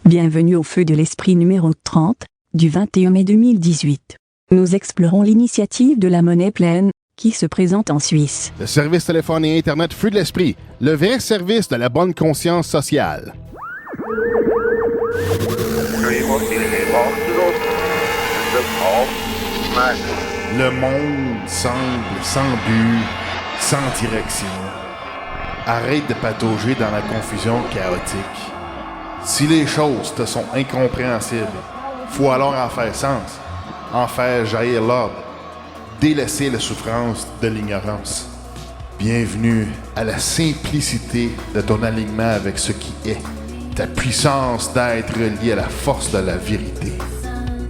Bienvenue au Feu de l'Esprit numéro 30, du 21 mai 2018. Nous explorons l'initiative de la monnaie pleine, qui se présente en Suisse. Le service téléphone et Internet Feu de l'Esprit, le vrai service de la bonne conscience sociale. Le monde semble sans but, sans direction. Arrête de patauger dans la confusion chaotique. Si les choses te sont incompréhensibles, faut alors en faire sens, en faire jaillir l'ordre, délaisser la souffrance de l'ignorance. Bienvenue à la simplicité de ton alignement avec ce qui est, ta puissance d'être liée à la force de la vérité.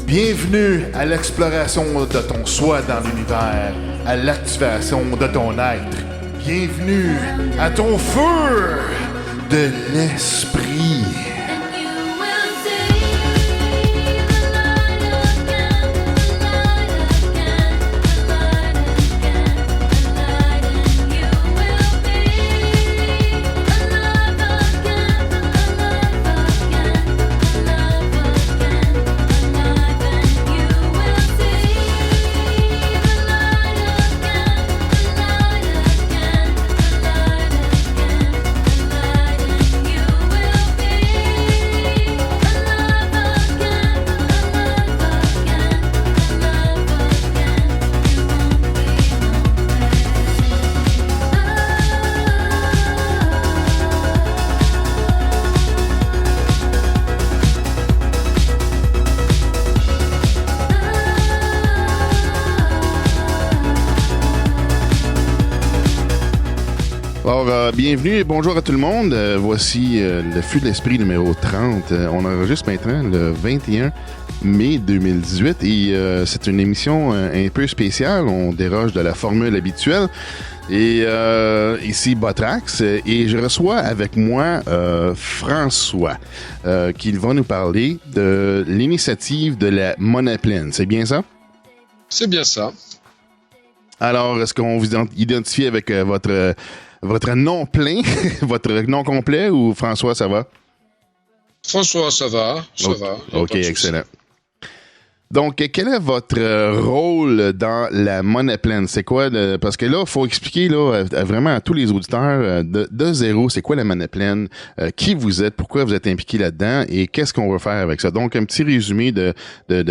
Bienvenue à l'exploration de ton soi dans l'univers, à l'activation de ton être. Bienvenue à ton feu de l'esprit. Alors, bienvenue et bonjour à tout le monde. Voici le Feu de l'Esprit numéro 30. On enregistre maintenant le 21 mai 2018 et c'est une émission un peu spéciale. On déroge de la formule habituelle. Et ici Botrax et je reçois avec moi François qui va nous parler de l'initiative de la monnaie pleine. C'est bien ça? C'est bien ça. Alors, est-ce qu'on vous identifie avec votre nom plein, votre nom complet ou François, ça va? François, ça va. OK, excellent. Donc, quel est votre rôle dans la monnaie pleine? C'est quoi? Parce que là, il faut expliquer vraiment à tous les auditeurs de zéro, c'est quoi la monnaie pleine? Qui vous êtes? Pourquoi vous êtes impliqué là-dedans? Et qu'est-ce qu'on va faire avec ça? Donc, un petit résumé de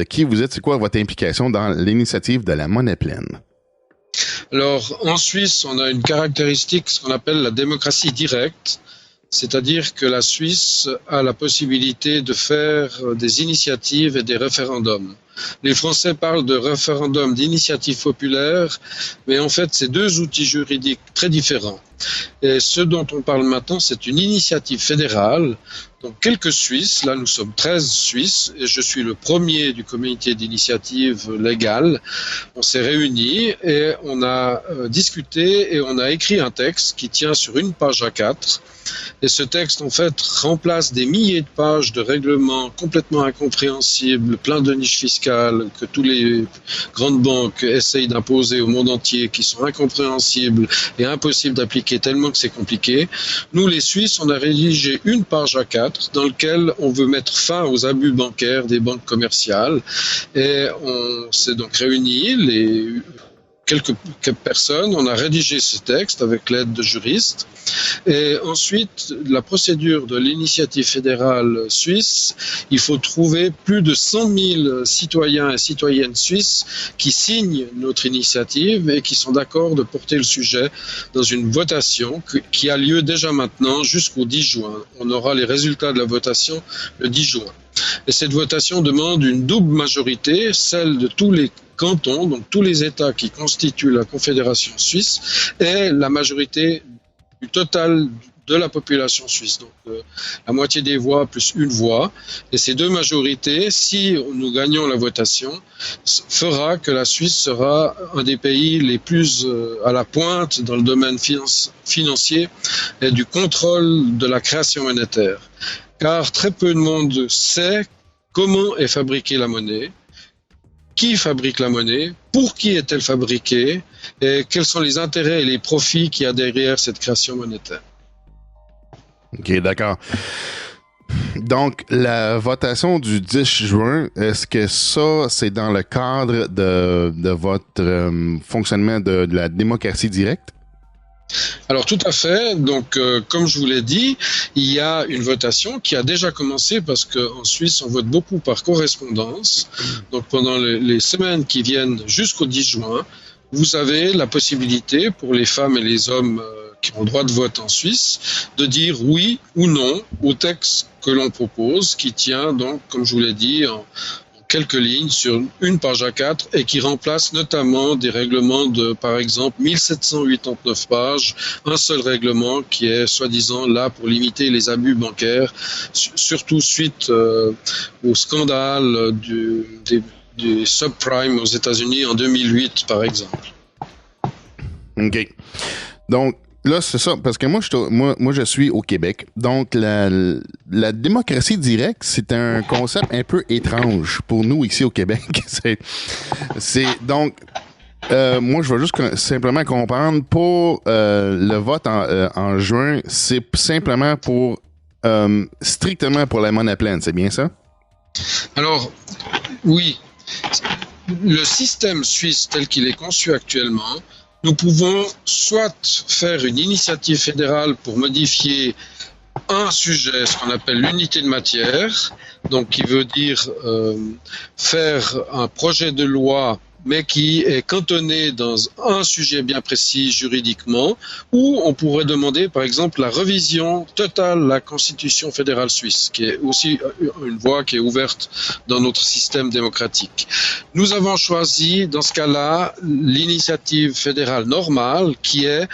qui vous êtes. C'est quoi votre implication dans l'initiative de la monnaie pleine? Alors, en Suisse, on a une caractéristique, ce qu'on appelle la démocratie directe, c'est-à-dire que la Suisse a la possibilité de faire des initiatives et des référendums. Les Français parlent de référendum d'initiative populaire, mais en fait, c'est deux outils juridiques très différents. Et ce dont on parle maintenant, c'est une initiative fédérale. Donc, quelques Suisses, là nous sommes 13 Suisses, et je suis le premier du comité d'initiative légale. On s'est réunis et on a discuté et on a écrit un texte qui tient sur une page A4. Et ce texte, en fait, remplace des milliers de pages de règlements complètement incompréhensibles, plein de niches fiscales que tous les grandes banques essayent d'imposer au monde entier, qui sont incompréhensibles et impossibles d'appliquer tellement que c'est compliqué. Nous, les Suisses, on a rédigé une page A4 dans laquelle on veut mettre fin aux abus bancaires des banques commerciales. Et on s'est donc réunis, quelques personnes, on a rédigé ce texte avec l'aide de juristes. Et ensuite, la procédure de l'initiative fédérale suisse, il faut trouver plus de 100 000 citoyens et citoyennes suisses qui signent notre initiative et qui sont d'accord de porter le sujet dans une votation qui a lieu déjà maintenant jusqu'au 10 juin. On aura les résultats de la votation le 10 juin. Et cette votation demande une double majorité, celle de tous les cantons, donc tous les États qui constituent la Confédération suisse, et la majorité du total de la population suisse. Donc la moitié des voix plus une voix. Et ces deux majorités, si nous gagnons la votation, fera que la Suisse sera un des pays les plus à la pointe dans le domaine financier et du contrôle de la création monétaire. Car très peu de monde sait comment est fabriquée la monnaie, qui fabrique la monnaie, pour qui est-elle fabriquée et quels sont les intérêts et les profits qu'il y a derrière cette création monétaire. OK, d'accord. Donc, la votation du 10 juin, est-ce que ça, c'est dans le cadre de votre fonctionnement de la démocratie directe? Alors tout à fait. Donc comme je vous l'ai dit, il y a une votation qui a déjà commencé parce qu'en Suisse on vote beaucoup par correspondance. Donc pendant les semaines qui viennent jusqu'au 10 juin, vous avez la possibilité pour les femmes et les hommes qui ont le droit de vote en Suisse de dire oui ou non au texte que l'on propose, qui tient donc, comme je vous l'ai dit, en quelques lignes sur une page A4 et qui remplace notamment des règlements de, par exemple, 1789 pages, un seul règlement qui est soi-disant là pour limiter les abus bancaires, surtout suite au scandale des subprimes aux États-Unis en 2008, par exemple. OK. Donc, là, c'est ça, parce que moi, je suis au Québec. Donc, la démocratie directe, c'est un concept un peu étrange pour nous ici au Québec. Donc, moi, je veux juste simplement comprendre, pour le vote en juin, c'est simplement pour, strictement pour la monnaie pleine, c'est bien ça? Alors, oui. Le système suisse tel qu'il est conçu actuellement, nous pouvons soit faire une initiative fédérale pour modifier un sujet, ce qu'on appelle l'unité de matière, donc qui veut dire faire un projet de loi mais qui est cantonné dans un sujet bien précis juridiquement, ou on pourrait demander par exemple la révision totale de la Constitution fédérale suisse, qui est aussi une voie qui est ouverte dans notre système démocratique. Nous avons choisi dans ce cas-là l'initiative fédérale normale, qui est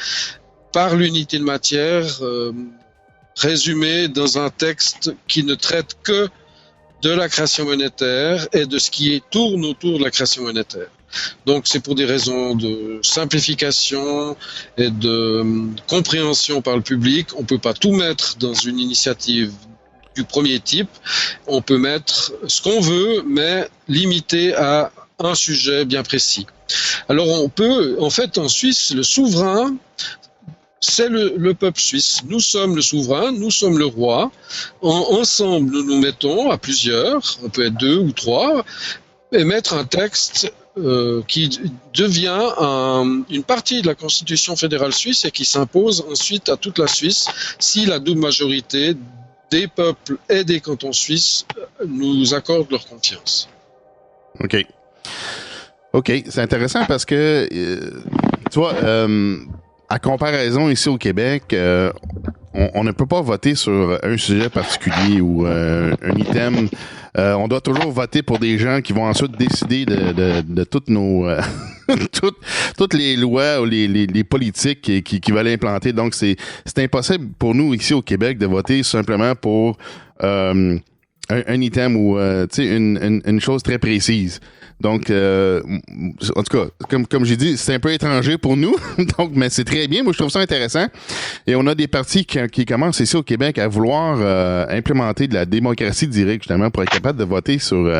par l'unité de matière résumée dans un texte qui ne traite que de la création monétaire et de ce qui tourne autour de la création monétaire. Donc c'est pour des raisons de simplification et de compréhension par le public. On ne peut pas tout mettre dans une initiative du premier type. On peut mettre ce qu'on veut, mais limité à un sujet bien précis. Alors on peut, en fait en Suisse, le souverain, c'est le peuple suisse. Nous sommes le souverain, nous sommes le roi. Ensemble, nous nous mettons à plusieurs, on peut être 2 ou 3, et mettre un texte qui devient une partie de la Constitution fédérale suisse et qui s'impose ensuite à toute la Suisse si la double majorité des peuples et des cantons suisses nous accordent leur confiance. OK. OK, c'est intéressant parce que, tu vois, à comparaison ici au Québec, on ne peut pas voter sur un sujet particulier ou un item. On doit toujours voter pour des gens qui vont ensuite décider de toutes nos toutes les lois ou les politiques qui veulent implanter. Donc c'est impossible pour nous ici au Québec de voter simplement pour un item ou une chose très précise. Donc, en tout cas, comme j'ai dit, c'est un peu étranger pour nous. Donc, mais c'est très bien. Moi, je trouve ça intéressant. Et on a des partis qui commencent ici au Québec à vouloir implémenter de la démocratie directe, justement, pour être capable de voter sur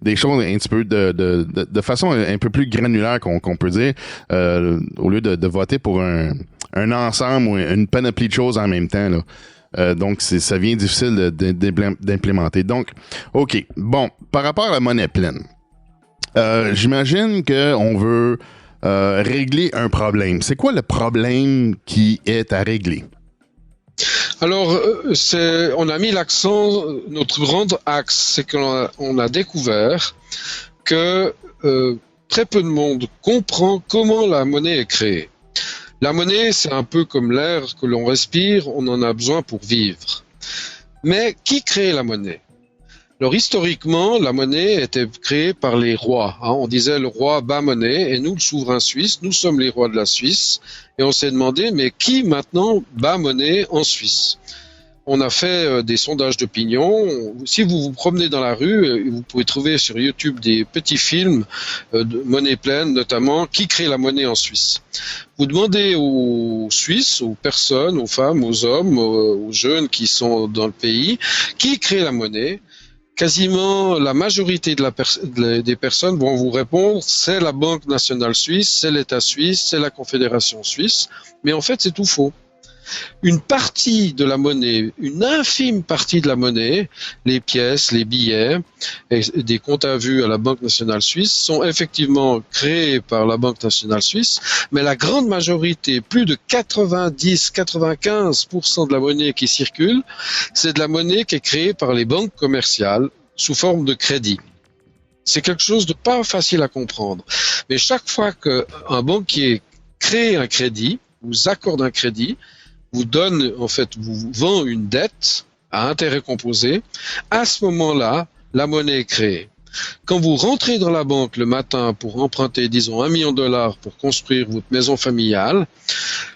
des choses un petit peu de façon un peu plus granulaire qu'on peut dire, au lieu de voter pour un ensemble ou une panoplie de choses en même temps, là. Donc, ça devient difficile d'implémenter. Donc, OK. Bon, par rapport à la monnaie pleine, j'imagine qu'on veut régler un problème. C'est quoi le problème qui est à régler? Alors, on a mis l'accent, notre grand axe, c'est qu'on a découvert que très peu de monde comprend comment la monnaie est créée. La monnaie, c'est un peu comme l'air que l'on respire, on en a besoin pour vivre. Mais qui crée la monnaie? Alors historiquement, la monnaie était créée par les rois. On disait le roi bat monnaie et nous, le souverain suisse, nous sommes les rois de la Suisse. Et on s'est demandé, mais qui maintenant bat monnaie en Suisse? On a fait des sondages d'opinion. Si vous vous promenez dans la rue, vous pouvez trouver sur YouTube des petits films de monnaie pleine, notamment, qui crée la monnaie en Suisse. Vous demandez aux Suisses, aux personnes, aux femmes, aux hommes, aux jeunes qui sont dans le pays, qui crée la monnaie? Quasiment la majorité des personnes vont vous répondre, c'est la Banque nationale suisse, c'est l'État suisse, c'est la Confédération suisse. Mais en fait, c'est tout faux. une partie de la monnaie, une infime partie de la monnaie, les pièces, les billets et des comptes à vue à la Banque nationale suisse sont effectivement créés par la Banque nationale suisse, mais la grande majorité, plus de 90-95% de la monnaie qui circule, c'est de la monnaie qui est créée par les banques commerciales sous forme de crédit. C'est quelque chose de pas facile à comprendre. Mais chaque fois qu'un banquier crée un crédit, vous accorde un crédit, vous donne, en fait, vous vend une dette à intérêt composé, à ce moment-là, la monnaie est créée. Quand vous rentrez dans la banque le matin pour emprunter, disons, $1 million pour construire votre maison familiale,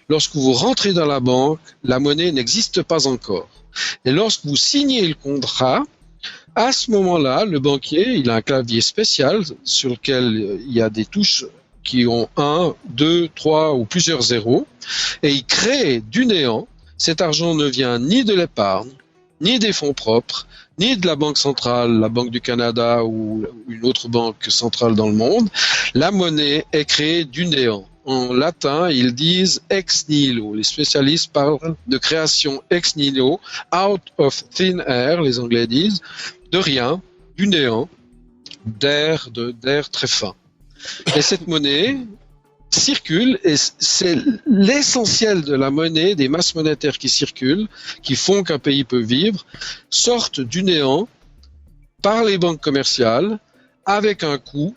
lorsque vous rentrez dans la banque, la monnaie n'existe pas encore. Et lorsque vous signez le contrat, à ce moment-là, le banquier, il a un clavier spécial sur lequel il y a des touches qui ont 1, 2, 3 ou plusieurs zéros, et il crée du néant. Cet argent ne vient ni de l'épargne, ni des fonds propres, ni de la Banque centrale, la Banque du Canada ou une autre banque centrale dans le monde. La monnaie est créée du néant. En latin, ils disent ex nihilo. Les spécialistes parlent de création ex nihilo, out of thin air, les Anglais disent, de rien, du néant, d'air très fin. Et cette monnaie circule, et c'est l'essentiel de la monnaie, des masses monétaires qui circulent, qui font qu'un pays peut vivre, sortent du néant par les banques commerciales, avec un coût.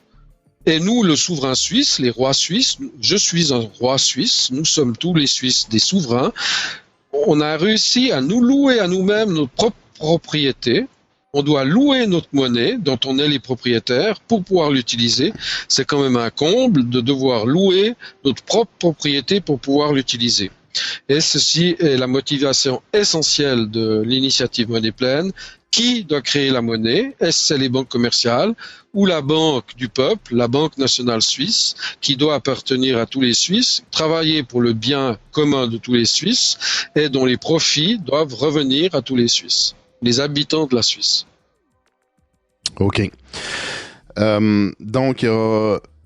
Et nous, le souverain suisse, les rois suisses, je suis un roi suisse, nous sommes tous les Suisses des souverains, on a réussi à nous louer à nous-mêmes notre propre propriété. On doit louer notre monnaie dont on est les propriétaires pour pouvoir l'utiliser. C'est quand même un comble de devoir louer notre propre propriété pour pouvoir l'utiliser. Et ceci est la motivation essentielle de l'initiative Monnaie Pleine. Qui doit créer la monnaie? Est-ce que c'est les banques commerciales ou la banque du peuple, la Banque nationale suisse, qui doit appartenir à tous les Suisses, travailler pour le bien commun de tous les Suisses et dont les profits doivent revenir à tous les Suisses, les habitants de la Suisse. OK. Donc,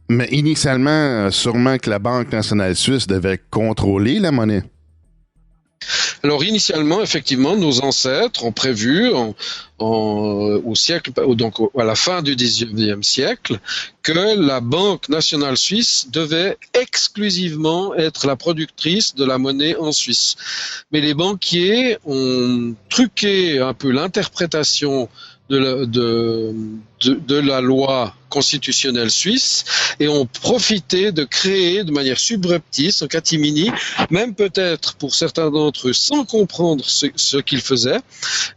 mais initialement, sûrement que la Banque nationale suisse devait contrôler la monnaie. Alors initialement, effectivement, nos ancêtres ont prévu au siècle, donc à la fin du XIXe siècle, que la Banque nationale suisse devait exclusivement être la productrice de la monnaie en Suisse. Mais les banquiers ont truqué un peu l'interprétation de la loi constitutionnelle suisse et ont profité de créer de manière subreptice, en catimini, même peut-être pour certains d'entre eux sans comprendre ce qu'ils faisaient.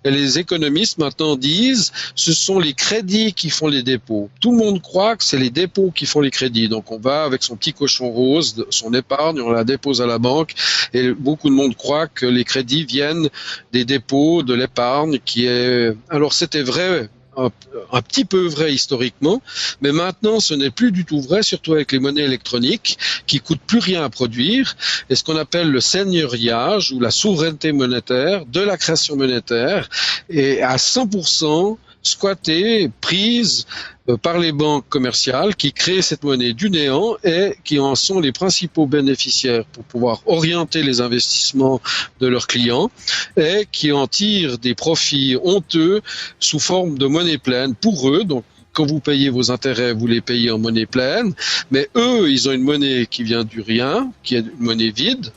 Et les économistes maintenant disent ce sont les crédits qui font les dépôts. Tout le monde croit que c'est les dépôts qui font les crédits. Donc on va avec son petit cochon rose, son épargne, on la dépose à la banque et beaucoup de monde croit que les crédits viennent des dépôts, de l'épargne qui est... Alors c'était vrai un petit peu vrai historiquement, mais maintenant ce n'est plus du tout vrai, surtout avec les monnaies électroniques qui coûtent plus rien à produire, et ce qu'on appelle le seigneuriage ou la souveraineté monétaire de la création monétaire est à 100% squattée, prise par les banques commerciales qui créent cette monnaie du néant et qui en sont les principaux bénéficiaires pour pouvoir orienter les investissements de leurs clients et qui en tirent des profits honteux sous forme de monnaie pleine pour eux. Donc, quand vous payez vos intérêts, vous les payez en monnaie pleine, mais eux, ils ont une monnaie qui vient du rien, qui est une monnaie vide.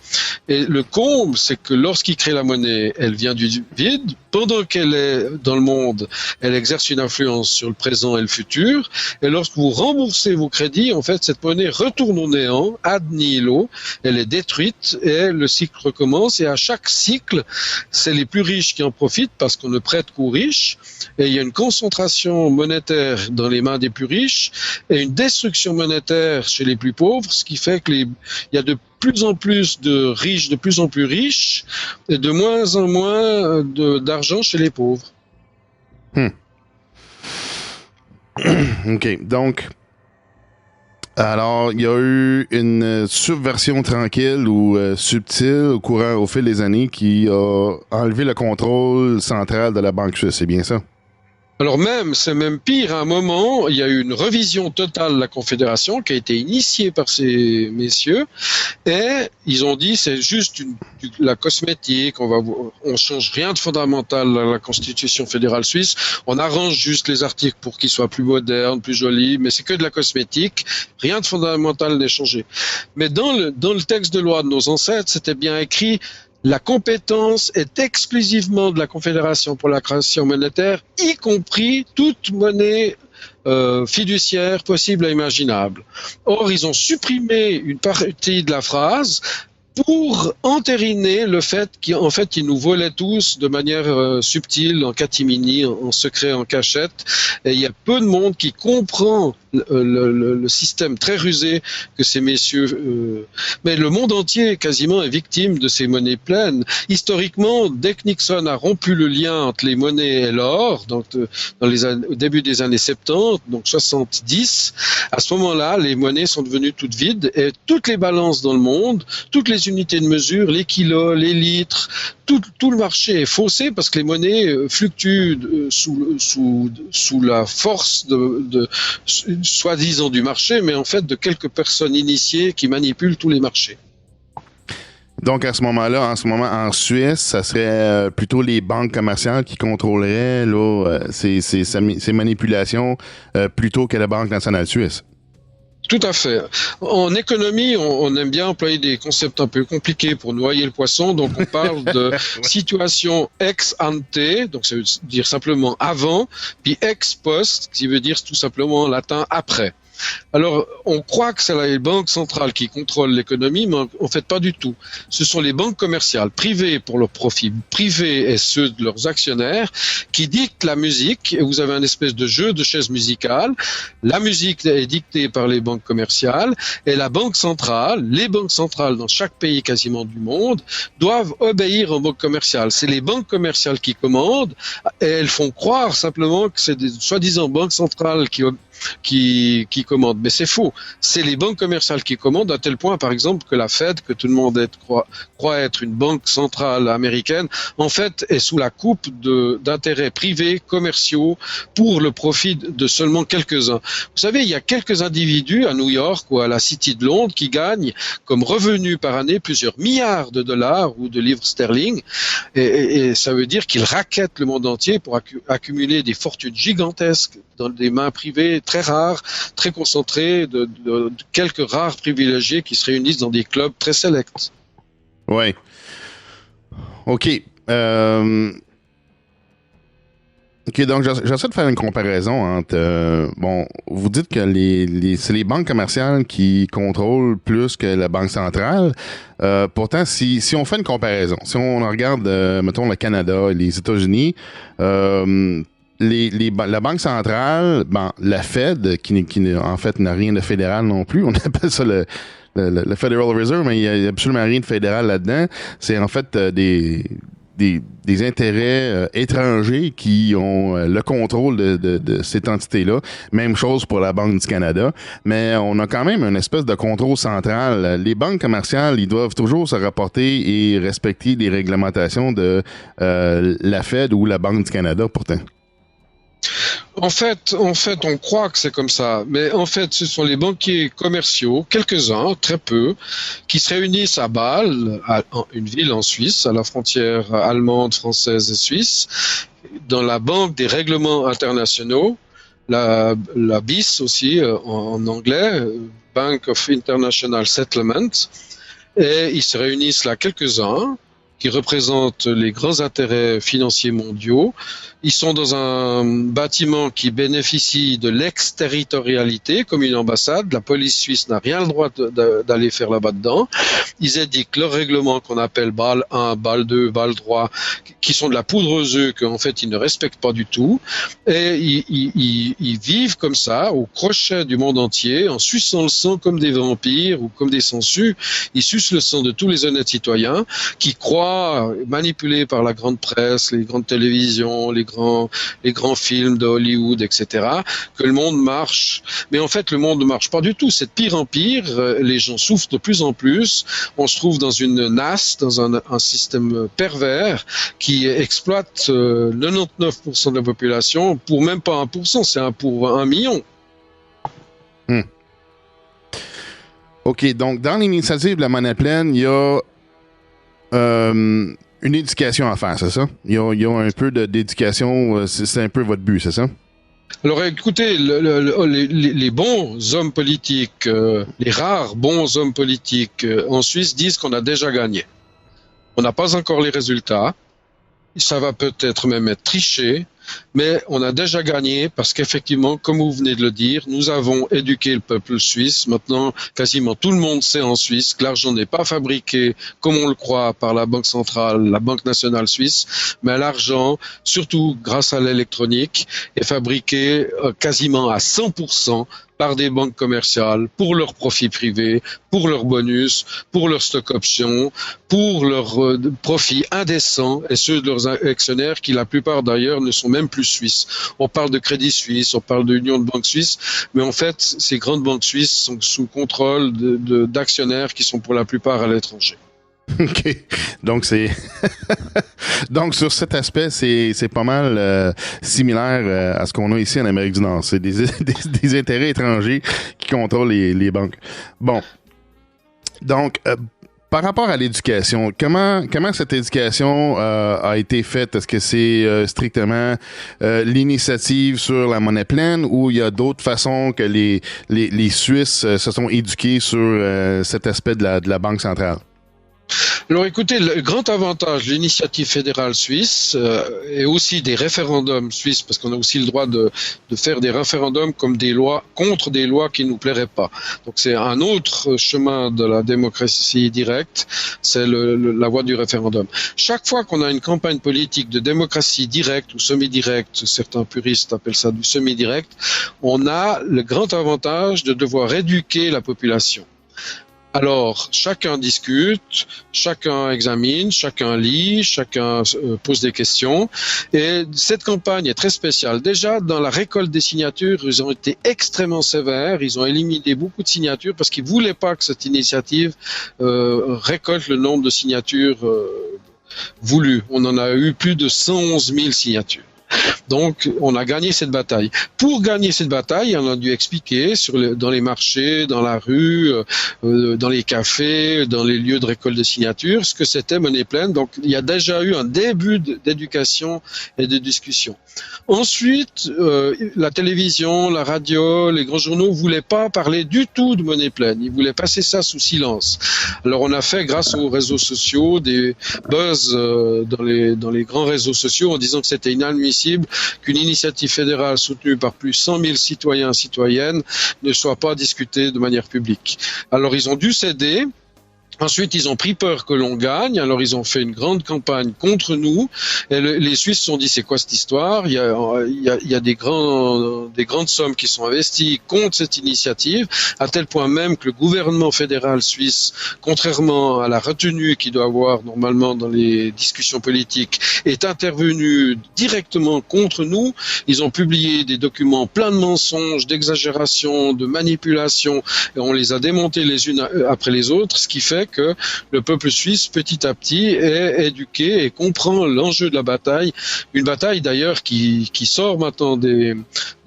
Et le comble, c'est que lorsqu'ils créent la monnaie, elle vient du vide. Pendant qu'elle est dans le monde, elle exerce une influence sur le présent et le futur. Et lorsque vous remboursez vos crédits, en fait, cette monnaie retourne au néant, ad nihilo. Elle est détruite et le cycle recommence. Et à chaque cycle, c'est les plus riches qui en profitent parce qu'on ne prête qu'aux riches. Et il y a une concentration monétaire dans les mains des plus riches et une destruction monétaire chez les plus pauvres, ce qui fait que il y a de plus en plus de riches, de plus en plus riches, et de moins en moins d'argent chez les pauvres. OK. Donc, alors, il y a eu une subversion tranquille ou subtile au fil des années qui a enlevé le contrôle central de la Banque suisse, c'est bien ça? Alors c'est même pire. À un moment, il y a eu une revision totale de la Confédération qui a été initiée par ces messieurs, et ils ont dit c'est juste la cosmétique. On change rien de fondamental à la Constitution fédérale suisse. On arrange juste les articles pour qu'ils soient plus modernes, plus jolis, mais c'est que de la cosmétique. Rien de fondamental n'est changé. Mais dans le texte de loi de nos ancêtres, c'était bien écrit. La compétence est exclusivement de la Confédération pour la création monétaire, y compris toute monnaie fiduciaire possible et imaginable. Or, ils ont supprimé une partie de la phrase pour entériner le fait qu'en fait, ils nous volaient tous de manière subtile, en catimini, en secret, en cachette. Et il y a peu de monde qui comprend le système très rusé que ces messieurs... Mais le monde entier, quasiment, est victime de ces monnaies pleines. Historiquement, dès que Nixon a rompu le lien entre les monnaies et l'or, donc au début des années 70, donc 70, à ce moment-là, les monnaies sont devenues toutes vides et toutes les balances dans le monde, toutes les unités de mesure, les kilos, les litres, tout le marché est faussé parce que les monnaies fluctuent sous la force soi-disant du marché, mais en fait de quelques personnes initiées qui manipulent tous les marchés. Donc, à ce moment-là, en Suisse, ça serait plutôt les banques commerciales qui contrôleraient ces manipulations plutôt que la Banque nationale suisse. Tout à fait. En économie, on aime bien employer des concepts un peu compliqués pour noyer le poisson. Donc, on parle de situation ex ante, donc ça veut dire simplement avant, puis ex post, qui veut dire tout simplement en latin après. Alors, on croit que c'est les banques centrales qui contrôlent l'économie, mais en fait pas du tout. Ce sont les banques commerciales privées pour leur profit privé et ceux de leurs actionnaires qui dictent la musique. Et vous avez un espèce de jeu de chaises musicales. La musique est dictée par les banques commerciales et la banque centrale, les banques centrales dans chaque pays quasiment du monde, doivent obéir aux banques commerciales. C'est les banques commerciales qui commandent et elles font croire simplement que c'est des soi-disant banques centrales qui commandent. Mais c'est faux. C'est les banques commerciales qui commandent à tel point, par exemple, que la Fed, que tout le monde croit être une banque centrale américaine, en fait, est sous la coupe d'intérêts privés, commerciaux, pour le profit de seulement quelques-uns. Vous savez, il y a quelques individus à New York ou à la City de Londres qui gagnent comme revenu par année plusieurs milliards de dollars ou de livres sterling. Et ça veut dire qu'ils rackettent le monde entier pour accumuler des fortunes gigantesques dans des mains privées très rares, très concentrées, de quelques rares privilégiés qui se réunissent dans des clubs très sélects. Oui. OK. OK, donc j'essaie de faire une comparaison entre... vous dites que c'est les banques commerciales qui contrôlent plus que la Banque centrale. Pourtant, si on fait une comparaison, si on regarde, mettons, le Canada et les États-Unis... la Banque centrale, la Fed, qui en fait n'a rien de fédéral non plus, on appelle ça le Federal Reserve, mais il n'y a absolument rien de fédéral là-dedans. C'est en fait des intérêts étrangers qui ont le contrôle de cette entité-là. Même chose pour la Banque du Canada. Mais on a quand même une espèce de contrôle central. Les banques commerciales, ils doivent toujours se rapporter et respecter les réglementations de la Fed ou la Banque du Canada, pourtant. En fait, on croit que c'est comme ça, mais en fait, ce sont les banquiers commerciaux, quelques-uns, très peu, qui se réunissent à Bâle, une ville en Suisse, à la frontière allemande, française et suisse, dans la Banque des règlements internationaux, la BIS aussi en anglais, Bank of International Settlement, et ils se réunissent là quelques-uns qui représentent les grands intérêts financiers mondiaux. Ils sont dans un bâtiment qui bénéficie de l'exterritorialité, comme une ambassade. La police suisse n'a rien le droit d'aller faire là-bas dedans. Ils édictent leurs règlements qu'on appelle BAL 1, BAL 2, BAL 3, qui sont de la poudre aux œufs qu'en fait ils ne respectent pas du tout. Et ils vivent comme ça, au crochet du monde entier, en suçant le sang comme des vampires ou comme des sangsues. Ils sucent le sang de tous les honnêtes citoyens qui croient croit, manipulé par la grande presse, les grandes télévisions, les grands films de Hollywood, etc., que le monde marche. Mais en fait, le monde ne marche pas du tout. C'est de pire en pire. Les gens souffrent de plus en plus. On se trouve dans une nasse, dans un système pervers qui exploite 99% de la population pour même pas 1%, c'est pour 1 million. OK, donc dans l'initiative de la monnaie pleine, il y a une éducation à faire, c'est ça? Il y a un peu d'éducation, c'est un peu votre but, c'est ça? Alors écoutez, les bons hommes politiques, les rares bons hommes politiques en Suisse disent qu'on a déjà gagné. On n'a pas encore les résultats. Ça va peut-être même être triché, mais on a déjà gagné parce qu'effectivement, comme vous venez de le dire, nous avons éduqué le peuple suisse. Maintenant, quasiment tout le monde sait en Suisse que l'argent n'est pas fabriqué comme on le croit par la Banque centrale, la Banque nationale suisse, mais l'argent, surtout grâce à l'électronique, est fabriqué quasiment à 100% par des banques commerciales pour leurs profits privés, pour leurs bonus, pour leurs stock options, pour leurs profits indécents et ceux de leurs actionnaires qui, la plupart d'ailleurs, ne sont même plus suisses. On parle de Crédit Suisse, on parle de Union de banques suisses, mais en fait, ces grandes banques suisses sont sous contrôle d'actionnaires qui sont pour la plupart à l'étranger. OK. Donc, Donc, sur cet aspect, c'est pas mal similaire à ce qu'on a ici en Amérique du Nord. C'est des intérêts étrangers qui contrôlent les banques. Bon. Donc, par rapport à l'éducation, comment cette éducation a été faite? Est-ce que c'est strictement l'initiative sur la monnaie pleine ou il y a d'autres façons que les Suisses se sont éduqués sur cet aspect de la Banque centrale? Alors écoutez, le grand avantage de l'initiative fédérale suisse et aussi des référendums suisses, parce qu'on a aussi le droit de faire des référendums comme des lois contre des lois qui nous plairaient pas. Donc c'est un autre chemin de la démocratie directe, c'est la voie du référendum. Chaque fois qu'on a une campagne politique de démocratie directe ou semi-directe, certains puristes appellent ça du semi-direct, on a le grand avantage de devoir éduquer la population. Alors, chacun discute, chacun examine, chacun lit, chacun pose des questions. Et cette campagne est très spéciale. Déjà, dans la récolte des signatures, ils ont été extrêmement sévères. Ils ont éliminé beaucoup de signatures parce qu'ils voulaient pas que cette initiative récolte le nombre de signatures voulues. On en a eu plus de 111 000 signatures. Donc, on a gagné cette bataille. Pour gagner cette bataille, on a dû expliquer dans les marchés, dans la rue, dans les cafés, dans les lieux de récolte de signatures, ce que c'était monnaie pleine. Donc, il y a déjà eu un début d'éducation et de discussion. Ensuite, la télévision, la radio, les grands journaux voulaient pas parler du tout de monnaie pleine. Ils voulaient passer ça sous silence. Alors, on a fait, grâce aux réseaux sociaux, des buzz dans les grands réseaux sociaux en disant que c'était inadmissible qu'une initiative fédérale soutenue par plus de 100 000 citoyens et citoyennes ne soit pas discutée de manière publique. Alors ils ont dû céder. Ensuite, ils ont pris peur que l'on gagne, alors ils ont fait une grande campagne contre nous. Et les Suisses se sont dit, c'est quoi cette histoire? Il y a des grandes sommes qui sont investies contre cette initiative, à tel point même que le gouvernement fédéral suisse, contrairement à la retenue qu'il doit avoir normalement dans les discussions politiques, est intervenu directement contre nous. Ils ont publié des documents pleins de mensonges, d'exagérations, de manipulations, et on les a démontés les unes après les autres, ce qui fait que le peuple suisse, petit à petit, est éduqué et comprend l'enjeu de la bataille. Une bataille d'ailleurs qui sort maintenant des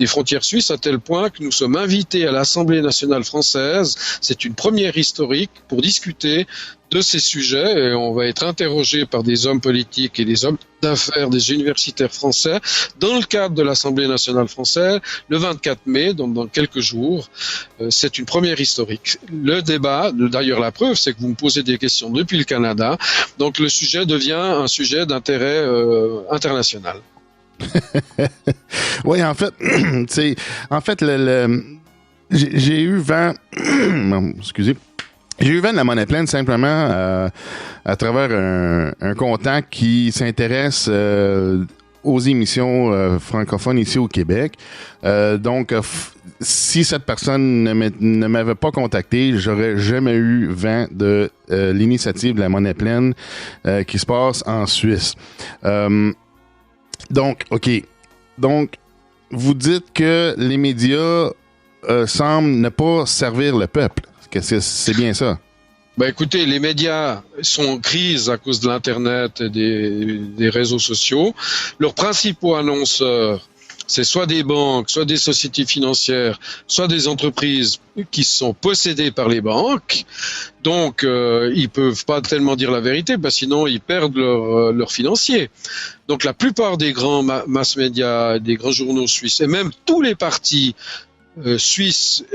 frontières suisses, à tel point que nous sommes invités à l'Assemblée nationale française. C'est une première historique pour discuter de ces sujets et on va être interrogé par des hommes politiques et des hommes d'affaires, des universitaires français dans le cadre de l'Assemblée nationale française le 24 mai, donc dans quelques jours. C'est une première historique. Le débat, d'ailleurs la preuve, c'est que vous me posez des questions depuis le Canada, donc le sujet devient un sujet d'intérêt international. Oui, en fait, j'ai eu vent, excusez. J'ai eu vent de la monnaie pleine simplement à travers un contact qui s'intéresse aux émissions francophones ici au Québec. Donc, si cette personne ne m'avait pas contacté, j'aurais jamais eu vent de l'initiative de la monnaie pleine qui se passe en Suisse. Donc, OK. Donc, vous dites que les médias semblent ne pas servir le peuple. C'est bien ça? Ben écoutez, les médias sont en crise à cause de l'Internet et des réseaux sociaux. Leurs principaux annonceurs, c'est soit des banques, soit des sociétés financières, soit des entreprises qui sont possédées par les banques. Donc, ils peuvent pas tellement dire la vérité, sinon ils perdent leur financier. Donc, la plupart des grands mass médias, des grands journaux suisses, et même tous les partis suisses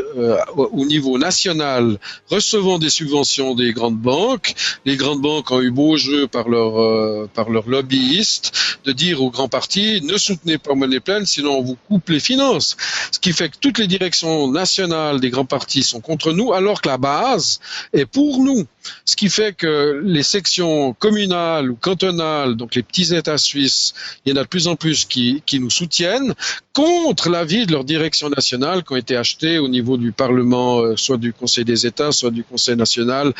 au niveau national recevant des subventions des grandes banques. Les grandes banques ont eu beau jeu par leurs lobbyistes de dire aux grands partis ne soutenez pas monnaie pleine sinon on vous coupe les finances. Ce qui fait que toutes les directions nationales des grands partis sont contre nous alors que la base est pour nous. Ce qui fait que les sections communales ou cantonales, donc les petits États suisses, il y en a de plus en plus qui nous soutiennent contre l'avis de leur direction nationale qui ont été achetées au niveau du Parlement, soit du Conseil des États, soit du Conseil national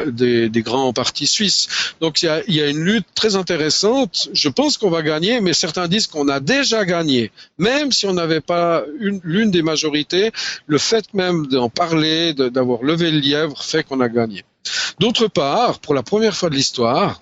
des grands partis suisses. Donc il y a une lutte très intéressante. Je pense qu'on va gagner, mais certains disent qu'on a déjà gagné. Même si on n'avait pas l'une des majorités, le fait même d'en parler, d'avoir levé le lièvre, fait qu'on a gagné. D'autre part, pour la première fois de l'histoire,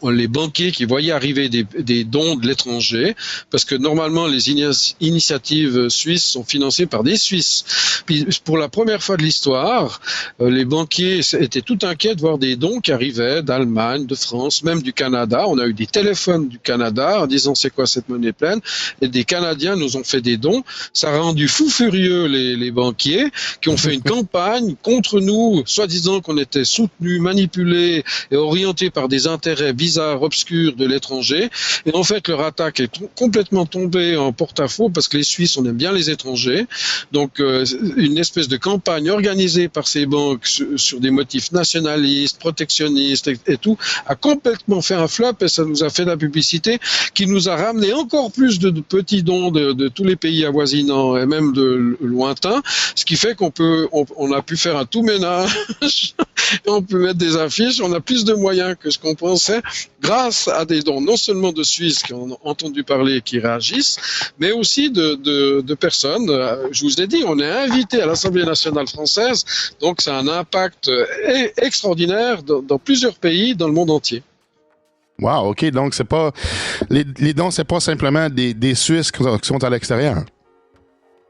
les banquiers qui voyaient arriver des dons de l'étranger, parce que normalement les initiatives suisses sont financées par des Suisses. Puis pour la première fois de l'histoire, les banquiers étaient tout inquiets de voir des dons qui arrivaient d'Allemagne, de France, même du Canada. On a eu des téléphones du Canada en disant c'est quoi cette monnaie pleine, et des Canadiens nous ont fait des dons. Ça a rendu fou furieux les banquiers qui ont fait une campagne contre nous, soi-disant qu'on était soutenus, manipulés et orientés par des intérêts bizarres, obscurs de l'étranger. Et en fait, leur attaque est complètement tombée en porte-à-faux parce que les Suisses, on aime bien les étrangers. Donc, une espèce de campagne organisée par ces banques sur des motifs nationalistes, protectionnistes et tout, a complètement fait un flop et ça nous a fait de la publicité qui nous a ramené encore plus de petits dons de tous les pays avoisinants et même de lointains, ce qui fait on a pu faire un tout ménage et on peut mettre des affiches, on a plus de moyens que ce qu'on pensait grâce à des dons non seulement de Suisses qui ont entendu parler et qui réagissent, mais aussi de personnes. Je vous ai dit, on est invité à l'Assemblée nationale française, donc ça a un impact extraordinaire dans plusieurs pays dans le monde entier. Wow, OK, donc c'est pas les dons, c'est pas simplement des Suisses qui sont à l'extérieur.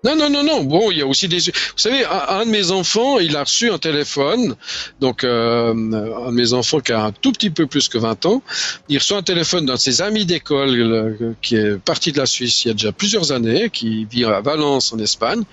Non. Bon, il y a aussi des... Vous savez, un de mes enfants, il a reçu un téléphone. Donc, un de mes enfants qui a un tout petit peu plus que 20 ans, il reçoit un téléphone d'un de ses amis d'école qui est parti de la Suisse il y a déjà plusieurs années, qui vit à Valence en Espagne.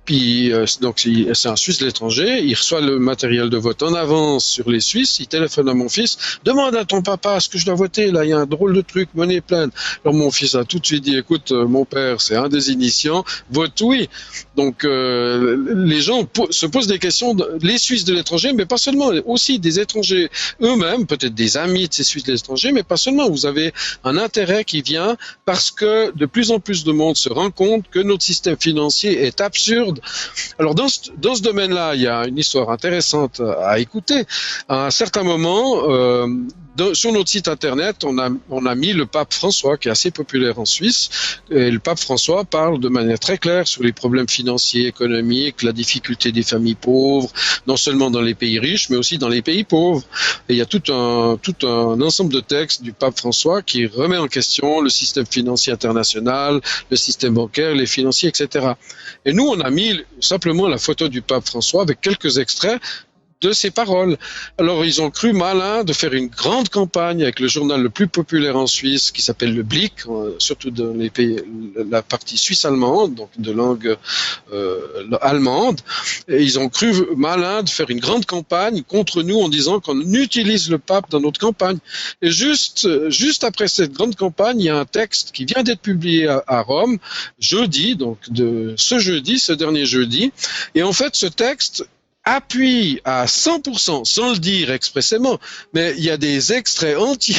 Puis, donc, c'est un Suisse de l'étranger, il reçoit le matériel de vote en avance sur les Suisses, il téléphone à mon fils, demande à ton papa ce que je dois voter, là, il y a un drôle de truc, monnaie pleine. Alors, mon fils a tout de suite dit, écoute, mon père, c'est un des initiants, vote oui. Donc, les gens se posent des questions, les Suisses de l'étranger, mais pas seulement, aussi des étrangers eux-mêmes, peut-être des amis de ces Suisses de l'étranger, mais pas seulement. Vous avez un intérêt qui vient parce que de plus en plus de monde se rend compte que notre système financier est absurde. Alors dans ce domaine-là, il y a une histoire intéressante à écouter. À un certain moment, sur notre site internet, on a mis le pape François, qui est assez populaire en Suisse. Et le pape François parle de manière très claire sur les problèmes financiers, économiques, la difficulté des familles pauvres, non seulement dans les pays riches, mais aussi dans les pays pauvres. Et il y a tout un ensemble de textes du pape François qui remet en question le système financier international, le système bancaire, les financiers, etc. Et nous, on a mis simplement la photo du pape François avec quelques extraits de ses paroles. Alors, ils ont cru malin de faire une grande campagne avec le journal le plus populaire en Suisse, qui s'appelle le Blick, surtout dans les pays, la partie suisse-allemande, donc de langue allemande. Et ils ont cru malin de faire une grande campagne contre nous en disant qu'on utilise le pape dans notre campagne. Et juste après cette grande campagne, il y a un texte qui vient d'être publié à Rome, jeudi, donc ce dernier jeudi. Et en fait, ce texte appuie à 100%, sans le dire expressément, mais il y a des extraits entiers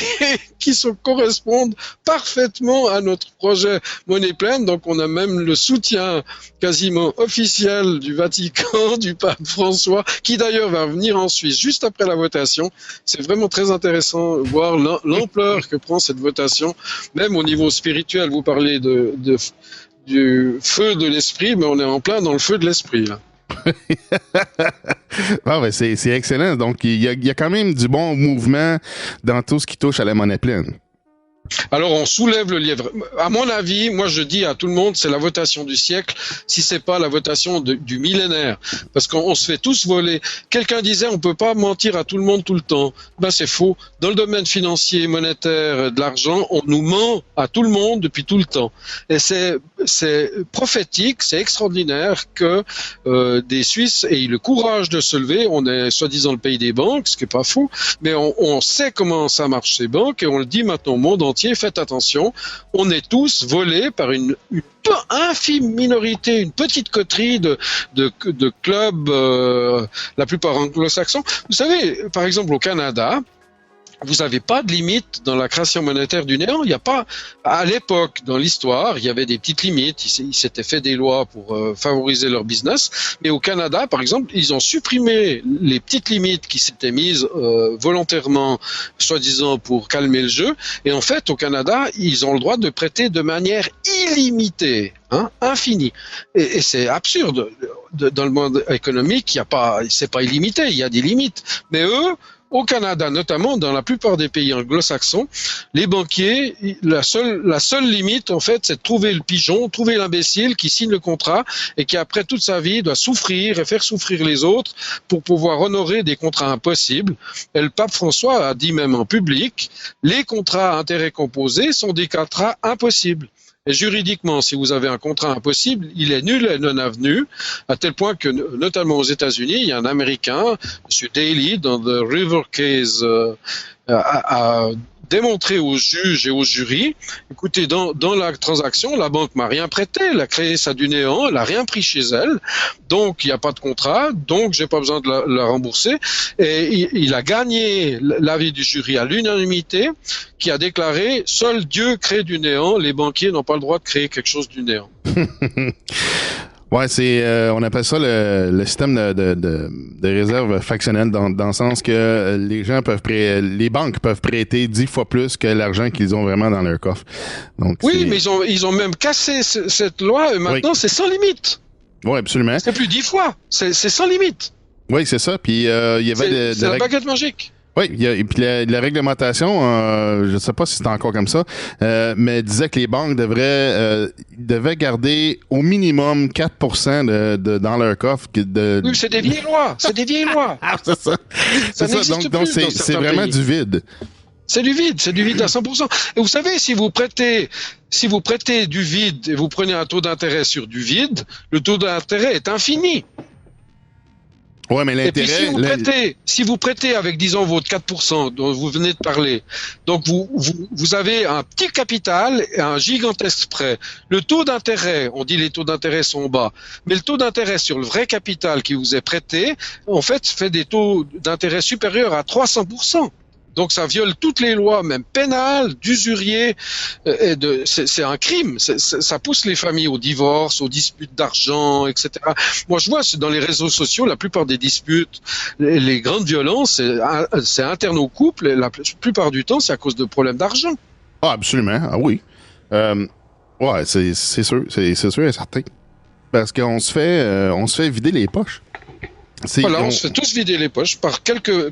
qui correspondent parfaitement à notre projet Monnaie Pleine. Donc on a même le soutien quasiment officiel du Vatican, du pape François, qui d'ailleurs va venir en Suisse juste après la votation. C'est vraiment très intéressant de voir l'ampleur que prend cette votation, même au niveau spirituel. Vous parlez du feu de l'esprit, mais on est en plein dans le feu de l'esprit, là. Ben, c'est excellent. Donc, il y a quand même du bon mouvement dans tout ce qui touche à la monnaie pleine. Alors on soulève le lièvre. À mon avis, moi je dis à tout le monde, c'est la votation du siècle, si c'est pas la votation du millénaire, parce qu'on se fait tous voler. Quelqu'un disait on peut pas mentir à tout le monde tout le temps. Ben c'est faux. Dans le domaine financier, monétaire, de l'argent, on nous ment à tout le monde depuis tout le temps. Et c'est prophétique, c'est extraordinaire que des Suisses aient le courage de se lever. On est soi-disant le pays des banques, ce qui est pas faux, mais on sait comment ça marche ces banques et on le dit maintenant au monde entier. Faites attention, on est tous volés par une infime minorité, une petite coterie de clubs, la plupart anglo-saxons. Vous savez, par exemple au Canada, vous n'avez pas de limite dans la création monétaire du néant. Il n'y a pas, à l'époque, dans l'histoire, il y avait des petites limites. Ils s'étaient fait des lois pour favoriser leur business. Mais au Canada, par exemple, ils ont supprimé les petites limites qui s'étaient mises volontairement, soi-disant pour calmer le jeu. Et en fait, au Canada, ils ont le droit de prêter de manière illimitée, infinie. Et c'est absurde. Dans le monde économique, c'est pas illimité. Il y a des limites. Mais eux, au Canada, notamment dans la plupart des pays anglo-saxons, les banquiers, la seule limite, en fait, c'est de trouver le pigeon, trouver l'imbécile qui signe le contrat et qui, après toute sa vie, doit souffrir et faire souffrir les autres pour pouvoir honorer des contrats impossibles. Et le pape François a dit même en public, les contrats à intérêts composés sont des contrats impossibles. Et juridiquement, si vous avez un contrat impossible, il est nul et non avenu, à tel point que, notamment aux États-Unis, il y a un Américain, M. Daly, dans The River Case, a démontré aux juges et aux jurys, écoutez, dans la transaction, la banque m'a rien prêté, elle a créé ça du néant, elle a rien pris chez elle, donc il n'y a pas de contrat, donc j'ai pas besoin de la rembourser. Et il a gagné l'avis du jury à l'unanimité, qui a déclaré, seul Dieu crée du néant, les banquiers n'ont pas le droit de créer quelque chose du néant. Ouais, on appelle ça le système de réserve fractionnelle dans le sens que les banques peuvent prêter 10 fois plus que l'argent qu'ils ont vraiment dans leur coffre. Donc, oui, mais ils ont même cassé cette loi et maintenant c'est sans limite. Oui, absolument. C'est plus 10 fois, c'est sans limite. Oui, c'est ça. Puis il y avait c'est la baguette magique. Oui, et puis la réglementation, je ne sais pas si c'est encore comme ça, mais disait que les banques devaient garder au minimum 4% dans leur coffre. Oui, c'est des vieilles lois. C'est des vieilles lois. Ah, c'est ça. Donc c'est vraiment du vide. C'est du vide à 100%. Et vous savez, si vous prêtez du vide et vous prenez un taux d'intérêt sur du vide, le taux d'intérêt est infini. Ouais, mais l'intérêt. Et puis si vous prêtez avec, disons, votre 4% dont vous venez de parler, donc vous avez un petit capital et un gigantesque prêt. Le taux d'intérêt, on dit les taux d'intérêt sont bas, mais le taux d'intérêt sur le vrai capital qui vous est prêté, en fait des taux d'intérêt supérieurs à 300%. Donc ça viole toutes les lois, même pénales, d'usurier. C'est un crime. Ça pousse les familles au divorce, aux disputes d'argent, etc. Moi, je vois dans les réseaux sociaux, la plupart des disputes, les grandes violences, c'est interne au couple. Et la plupart du temps, c'est à cause de problèmes d'argent. Ah, absolument. Ah oui. Ouais, c'est sûr. C'est sûr et certain. Parce qu'on se fait vider les poches. On se fait tous vider les poches par quelques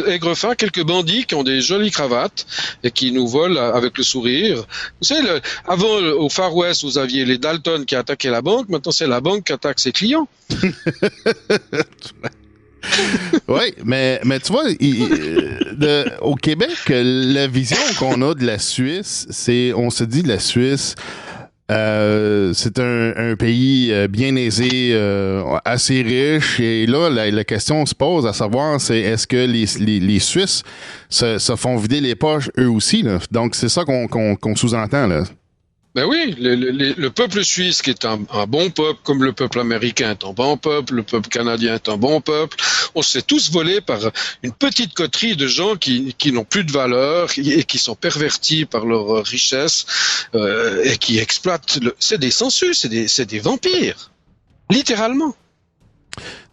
aigrefins, quelques bandits qui ont des jolies cravates et qui nous volent avec le sourire. Vous savez, avant, au Far West, vous aviez les Dalton qui attaquaient la banque. Maintenant, c'est la banque qui attaque ses clients. Oui, mais tu vois, au Québec, la vision qu'on a de la Suisse, on se dit la Suisse, c'est un pays bien aisé, assez riche, et là la question se pose à savoir, c'est est-ce que les Suisses se font vider les poches eux aussi là? Donc c'est ça qu'on sous-entend là. Ben oui, le peuple suisse, qui est un bon peuple, comme le peuple américain est un bon peuple, le peuple canadien est un bon peuple, on se fait tous voler par une petite coterie de gens qui n'ont plus de valeur et qui sont pervertis par leur richesse et qui exploitent. C'est des sangsues, c'est des vampires, littéralement.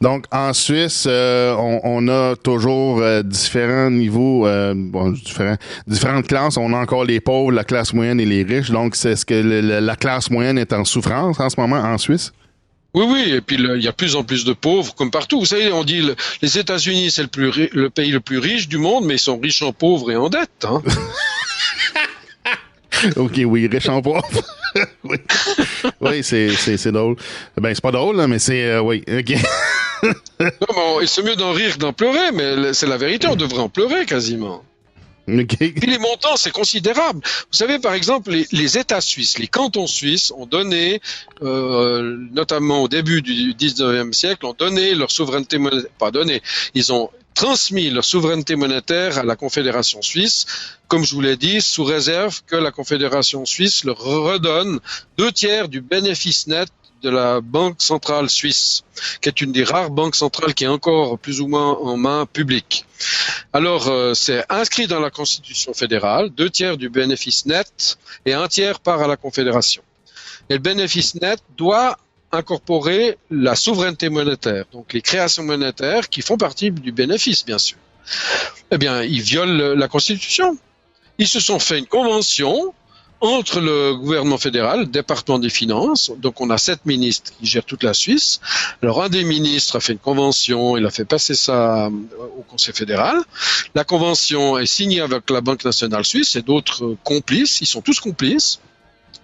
Donc, en Suisse, on a toujours différents niveaux, différentes classes. On a encore les pauvres, la classe moyenne et les riches. Donc, c'est ce que la classe moyenne est en souffrance en ce moment en Suisse? Oui, et puis il y a de plus en plus de pauvres, comme partout. Vous savez, on dit les États-Unis, c'est le pays le plus riche du monde, mais ils sont riches en pauvres et en dette. Hein. OK, oui, riches en pauvres. Oui, oui c'est drôle. Ben, c'est pas drôle, là, mais c'est... oui, OK. Non, mais c'est mieux d'en rire que d'en pleurer, mais c'est la vérité, on devrait en pleurer quasiment. Okay. Puis les montants, c'est considérable. Vous savez, par exemple, les États suisses, les cantons suisses ont donné, notamment au début du 19e siècle, ont donné leur souveraineté monétaire, pas donné, ils ont transmis leur souveraineté monétaire à la Confédération suisse, comme je vous l'ai dit, sous réserve que la Confédération suisse leur redonne 2/3 du bénéfice net de la Banque centrale suisse, qui est une des rares banques centrales qui est encore plus ou moins en main publique. Alors, c'est inscrit dans la Constitution fédérale, 2/3 du bénéfice net et 1/3 part à la Confédération. Et le bénéfice net doit incorporer la souveraineté monétaire, donc les créations monétaires qui font partie du bénéfice, bien sûr. Eh bien, ils violent la Constitution. Ils se sont fait une convention entre le gouvernement fédéral, le département des finances, donc on a 7 ministres qui gèrent toute la Suisse. Alors un des ministres a fait une convention, il a fait passer ça au Conseil fédéral. La convention est signée avec la Banque nationale suisse et d'autres complices, ils sont tous complices,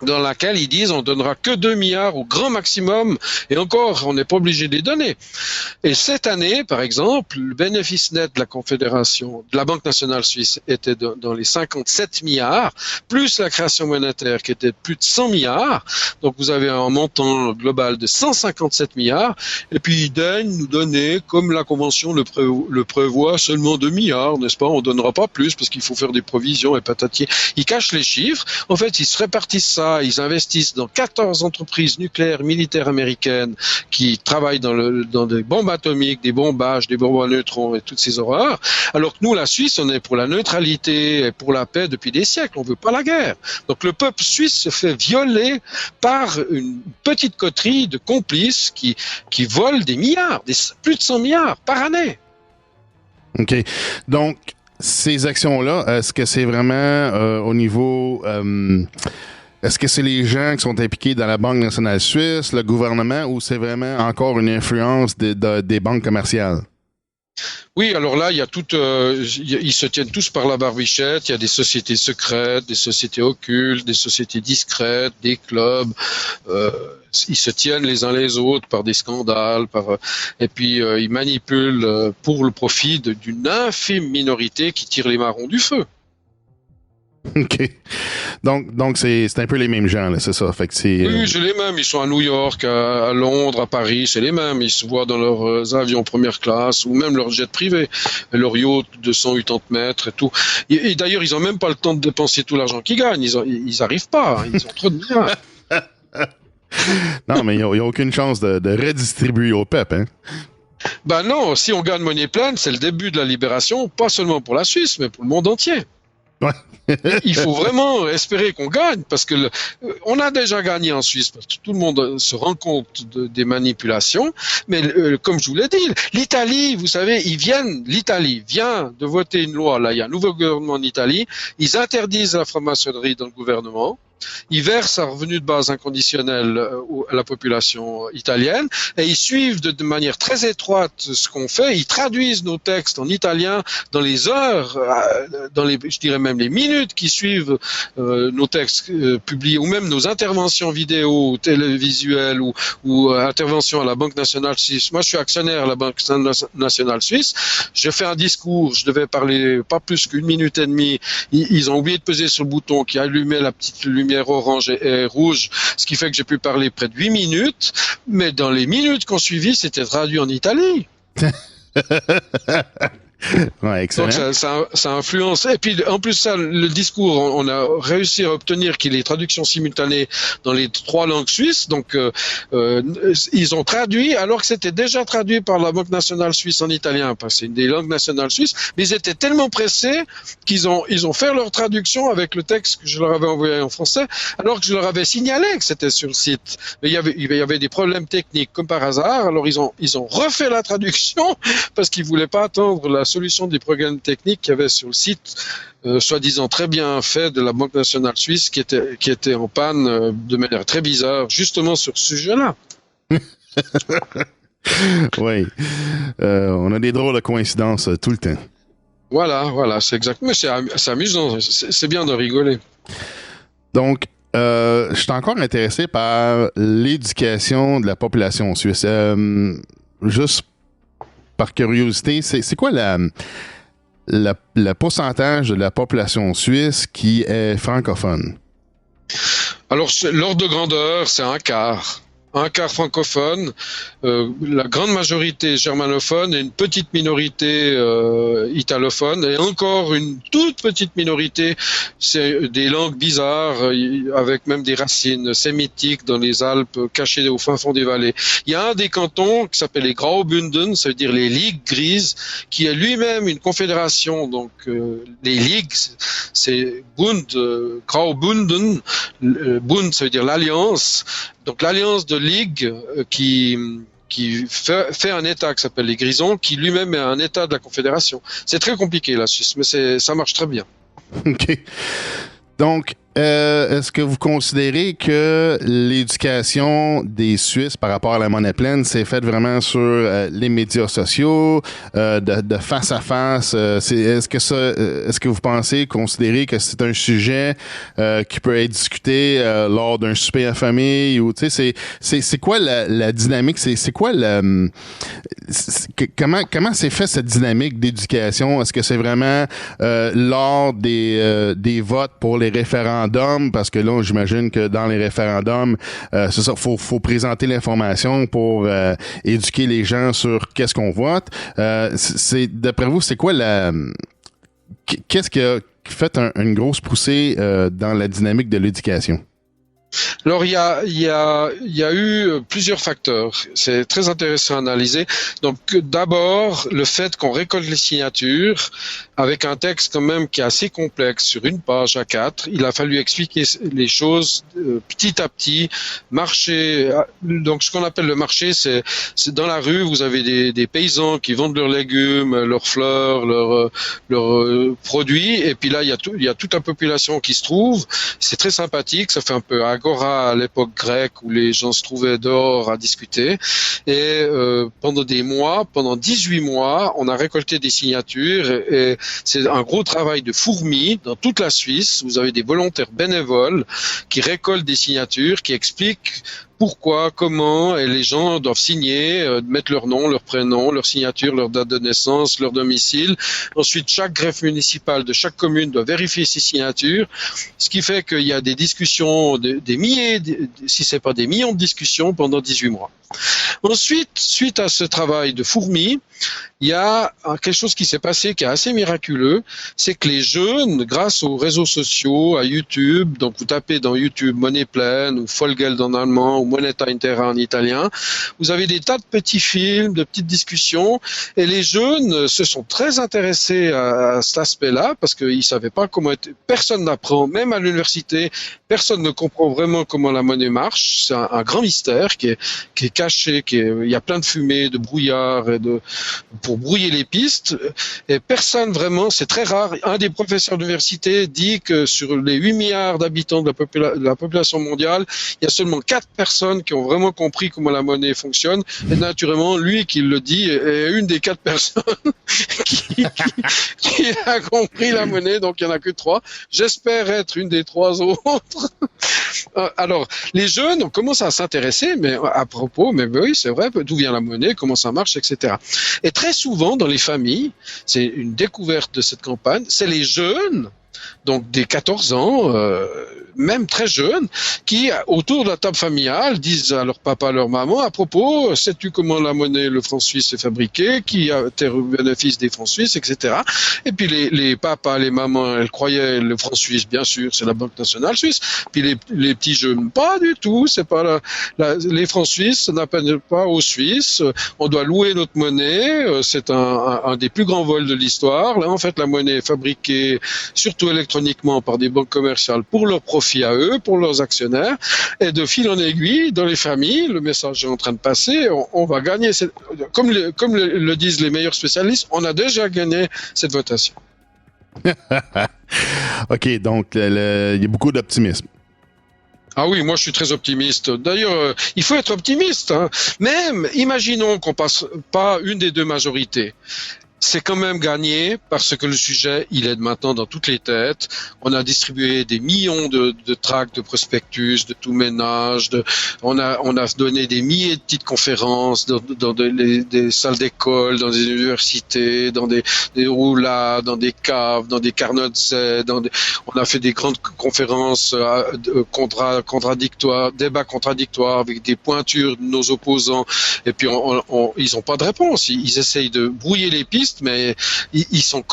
dans laquelle ils disent on donnera que 2 milliards au grand maximum, et encore, on n'est pas obligé de les donner. Et cette année, par exemple, le bénéfice net de la Confédération, de la Banque nationale suisse, était dans les 57 milliards, plus la création monétaire qui était de plus de 100 milliards. Donc vous avez un montant global de 157 milliards, et puis ils daignent nous donner, comme la Convention le prévoit, seulement 2 milliards, n'est-ce pas? On donnera pas plus, parce qu'il faut faire des provisions et patatier. Ils cachent les chiffres. En fait, ils se répartissent ça. Ils investissent dans 14 entreprises nucléaires militaires américaines qui travaillent dans des bombes atomiques, des bombages, des bombes à neutrons et toutes ces horreurs. Alors que nous, la Suisse, on est pour la neutralité et pour la paix depuis des siècles. On veut pas la guerre. Donc le peuple suisse se fait violer par une petite coterie de complices qui volent des milliards, plus de 100 milliards par année. OK. Donc, ces actions-là, est-ce que c'est vraiment au niveau... est-ce que c'est les gens qui sont impliqués dans la Banque nationale suisse, le gouvernement, ou c'est vraiment encore une influence des banques commerciales? Oui, alors là, il y a ils se tiennent tous par la barbichette. Il y a des sociétés secrètes, des sociétés occultes, des sociétés discrètes, des clubs. Ils se tiennent les uns les autres par des scandales, et puis ils manipulent pour le profit d'une infime minorité qui tire les marrons du feu. OK. Donc c'est un peu les mêmes gens, là, c'est ça. Fait que oui, c'est les mêmes. Ils sont à New York, à Londres, à Paris, c'est les mêmes. Ils se voient dans leurs avions première classe ou même leurs jets privés, leur yacht de 180 mètres et tout. Et d'ailleurs, ils n'ont même pas le temps de dépenser tout l'argent qu'ils gagnent. Ils arrivent pas. Ils ont trop de biens. Non, mais il n'y a aucune chance de redistribuer au peuple, hein? Ben non, si on gagne monnaie pleine, c'est le début de la libération, pas seulement pour la Suisse, mais pour le monde entier. Ouais. Il faut vraiment espérer qu'on gagne, parce que on a déjà gagné en Suisse, parce que tout le monde se rend compte des manipulations. Mais comme je vous l'ai dit, l'Italie, vous savez, l'Italie vient de voter une loi. Là, il y a un nouveau gouvernement en Italie. Ils interdisent la franc-maçonnerie dans le gouvernement. Ils versent un revenu de base inconditionnel à la population italienne et ils suivent de manière très étroite ce qu'on fait. Ils traduisent nos textes en italien dans les heures, je dirais même les minutes qui suivent nos textes publiés, ou même nos interventions vidéo, télévisuelles ou interventions à la Banque nationale suisse. Moi, je suis actionnaire à la Banque nationale suisse. Je fais un discours, je devais parler pas plus qu'1 minute et demie. Ils ont oublié de peser sur le bouton qui allumait la petite lumière orange et rouge, ce qui fait que j'ai pu parler près de 8 minutes, mais dans les minutes qu'on suivit, c'était traduit en Italie. Ouais, excellent. Donc ça influence. Et puis en plus ça, le discours, on a réussi à obtenir qu'il y ait traduction simultanée dans les 3 langues suisses. Donc ils ont traduit alors que c'était déjà traduit par la Banque nationale suisse en italien, parce que c'est une des langues nationales suisses. Mais ils étaient tellement pressés qu'ils ont fait leur traduction avec le texte que je leur avais envoyé en français, alors que je leur avais signalé que c'était sur le site. Mais il y avait des problèmes techniques comme par hasard. Alors ils ont refait la traduction parce qu'ils voulaient pas attendre la solution des problèmes techniques qu'il y avait sur le site, soi-disant très bien fait de la Banque nationale suisse, qui était en panne de manière très bizarre, justement sur ce sujet-là. Oui. On a des drôles de coïncidences tout le temps. Voilà, c'est exactement. C'est amusant, c'est bien de rigoler. Donc, je suis encore intéressé par l'éducation de la population suisse. Juste par curiosité, c'est quoi le pourcentage de la population suisse qui est francophone? Alors, l'ordre de grandeur, c'est un quart francophone, la grande majorité germanophone et une petite minorité italophone, et encore une toute petite minorité, c'est des langues bizarres avec même des racines sémitiques dans les Alpes cachées au fin fond des vallées. Il y a un des cantons qui s'appelle les Graubünden, ça veut dire les ligues grises, qui est lui-même une confédération. Donc les ligues, c'est Bund, Graubünden, Bund ça veut dire l'alliance. Donc l'alliance de ligue qui fait un État qui s'appelle les Grisons, qui lui-même est un État de la Confédération. C'est très compliqué la Suisse, mais ça marche très bien. OK. Donc, est-ce que vous considérez que l'éducation des Suisses par rapport à la monnaie pleine s'est faite vraiment sur les médias sociaux, de face à face? Est-ce que vous considérez que c'est un sujet qui peut être discuté lors d'un souper en famille, ou tu sais, c'est quoi la dynamique? C'est quoi comment s'est fait cette dynamique d'éducation? Est-ce que c'est vraiment lors des votes pour les référendums? Parce que là, j'imagine que dans les référendums, c'est ça, faut présenter l'information pour éduquer les gens sur qu'est-ce qu'on vote. D'après vous, c'est quoi qu'est-ce qui a fait une grosse poussée dans la dynamique de l'éducation? Alors il y a eu plusieurs facteurs. C'est très intéressant à analyser. Donc d'abord le fait qu'on récolte les signatures avec un texte quand même qui est assez complexe sur une page A4. Il a fallu expliquer les choses petit à petit. Marché. Donc ce qu'on appelle le marché, c'est dans la rue. Vous avez des paysans qui vendent leurs légumes, leurs fleurs, leurs produits. Et puis là il y a toute la population qui se trouve. C'est très sympathique. Ça fait un peu agora à l'époque grecque où les gens se trouvaient dehors à discuter. Et pendant 18 mois, on a récolté des signatures et c'est un gros travail de fourmi dans toute la Suisse. Vous avez des volontaires bénévoles qui récoltent des signatures, qui expliquent pourquoi, comment, et les gens doivent signer, mettre leur nom, leur prénom, leur signature, leur date de naissance, leur domicile. Ensuite, chaque greffe municipale de chaque commune doit vérifier ces signatures, ce qui fait qu'il y a des discussions, des milliers, si c'est pas des millions de discussions pendant 18 mois. Ensuite, suite à ce travail de fourmi, il y a quelque chose qui s'est passé qui est assez miraculeux, c'est que les jeunes, grâce aux réseaux sociaux, à YouTube, donc vous tapez dans YouTube Monnaie pleine ou Folgeld en allemand ou Moneta Intera en italien, vous avez des tas de petits films, de petites discussions, et les jeunes se sont très intéressés à cet aspect-là parce qu'ils savaient pas comment personne n'apprend, même à l'université, personne ne comprend vraiment comment la monnaie marche. C'est un grand mystère qui est caché, il y a plein de fumée, de brouillard et pour brouiller les pistes, et personne vraiment, c'est très rare. Un des professeurs d'université dit que sur les 8 milliards d'habitants de la population mondiale, il y a seulement 4 personnes qui ont vraiment compris comment la monnaie fonctionne, et naturellement, lui qui le dit est une des 4 personnes qui a compris la monnaie, donc il n'y en a que 3. J'espère être une des 3 autres. Alors, les jeunes ont commencé à s'intéresser, mais à propos, mais oui, c'est vrai, d'où vient la monnaie, comment ça marche, etc. Et très souvent, dans les familles, c'est une découverte de cette campagne, c'est les jeunes donc des 14 ans, même très jeunes, qui, autour de la table familiale, disent à leur papa, à leur maman, à propos, sais-tu comment la monnaie, le franc suisse est fabriqué, qui a été au bénéfice des francs suisses, etc. Et puis les papas, les mamans, elles croyaient le franc suisse, bien sûr, c'est la Banque nationale suisse. Puis les petits jeunes, pas du tout, c'est pas les francs suisses, ça n'appartient pas aux Suisses. On doit louer notre monnaie, c'est un des plus grands vols de l'histoire. Là, en fait, la monnaie est fabriquée, surtout électroniquement, par des banques commerciales pour leur profit à eux, pour leurs actionnaires, et de fil en aiguille, dans les familles, le message est en train de passer, on va gagner, comme le disent les meilleurs spécialistes, on a déjà gagné cette votation. OK, donc il y a beaucoup d'optimisme. Ah oui, moi je suis très optimiste. D'ailleurs, il faut être optimiste. Hein. Même, imaginons qu'on passe pas une des deux majorités. C'est quand même gagné parce que le sujet, il est maintenant dans toutes les têtes. On a distribué des millions de tracts, de prospectus, de tout ménage. On a donné des milliers de petites conférences dans des salles d'école, dans des universités, dans des roulades, dans des caves, dans des carnets de Z. On a fait des grandes conférences contradictoires, débats contradictoires avec des pointures de nos opposants. Et puis ils ont pas de réponse. Ils essayent de brouiller les pistes. Mais ils sont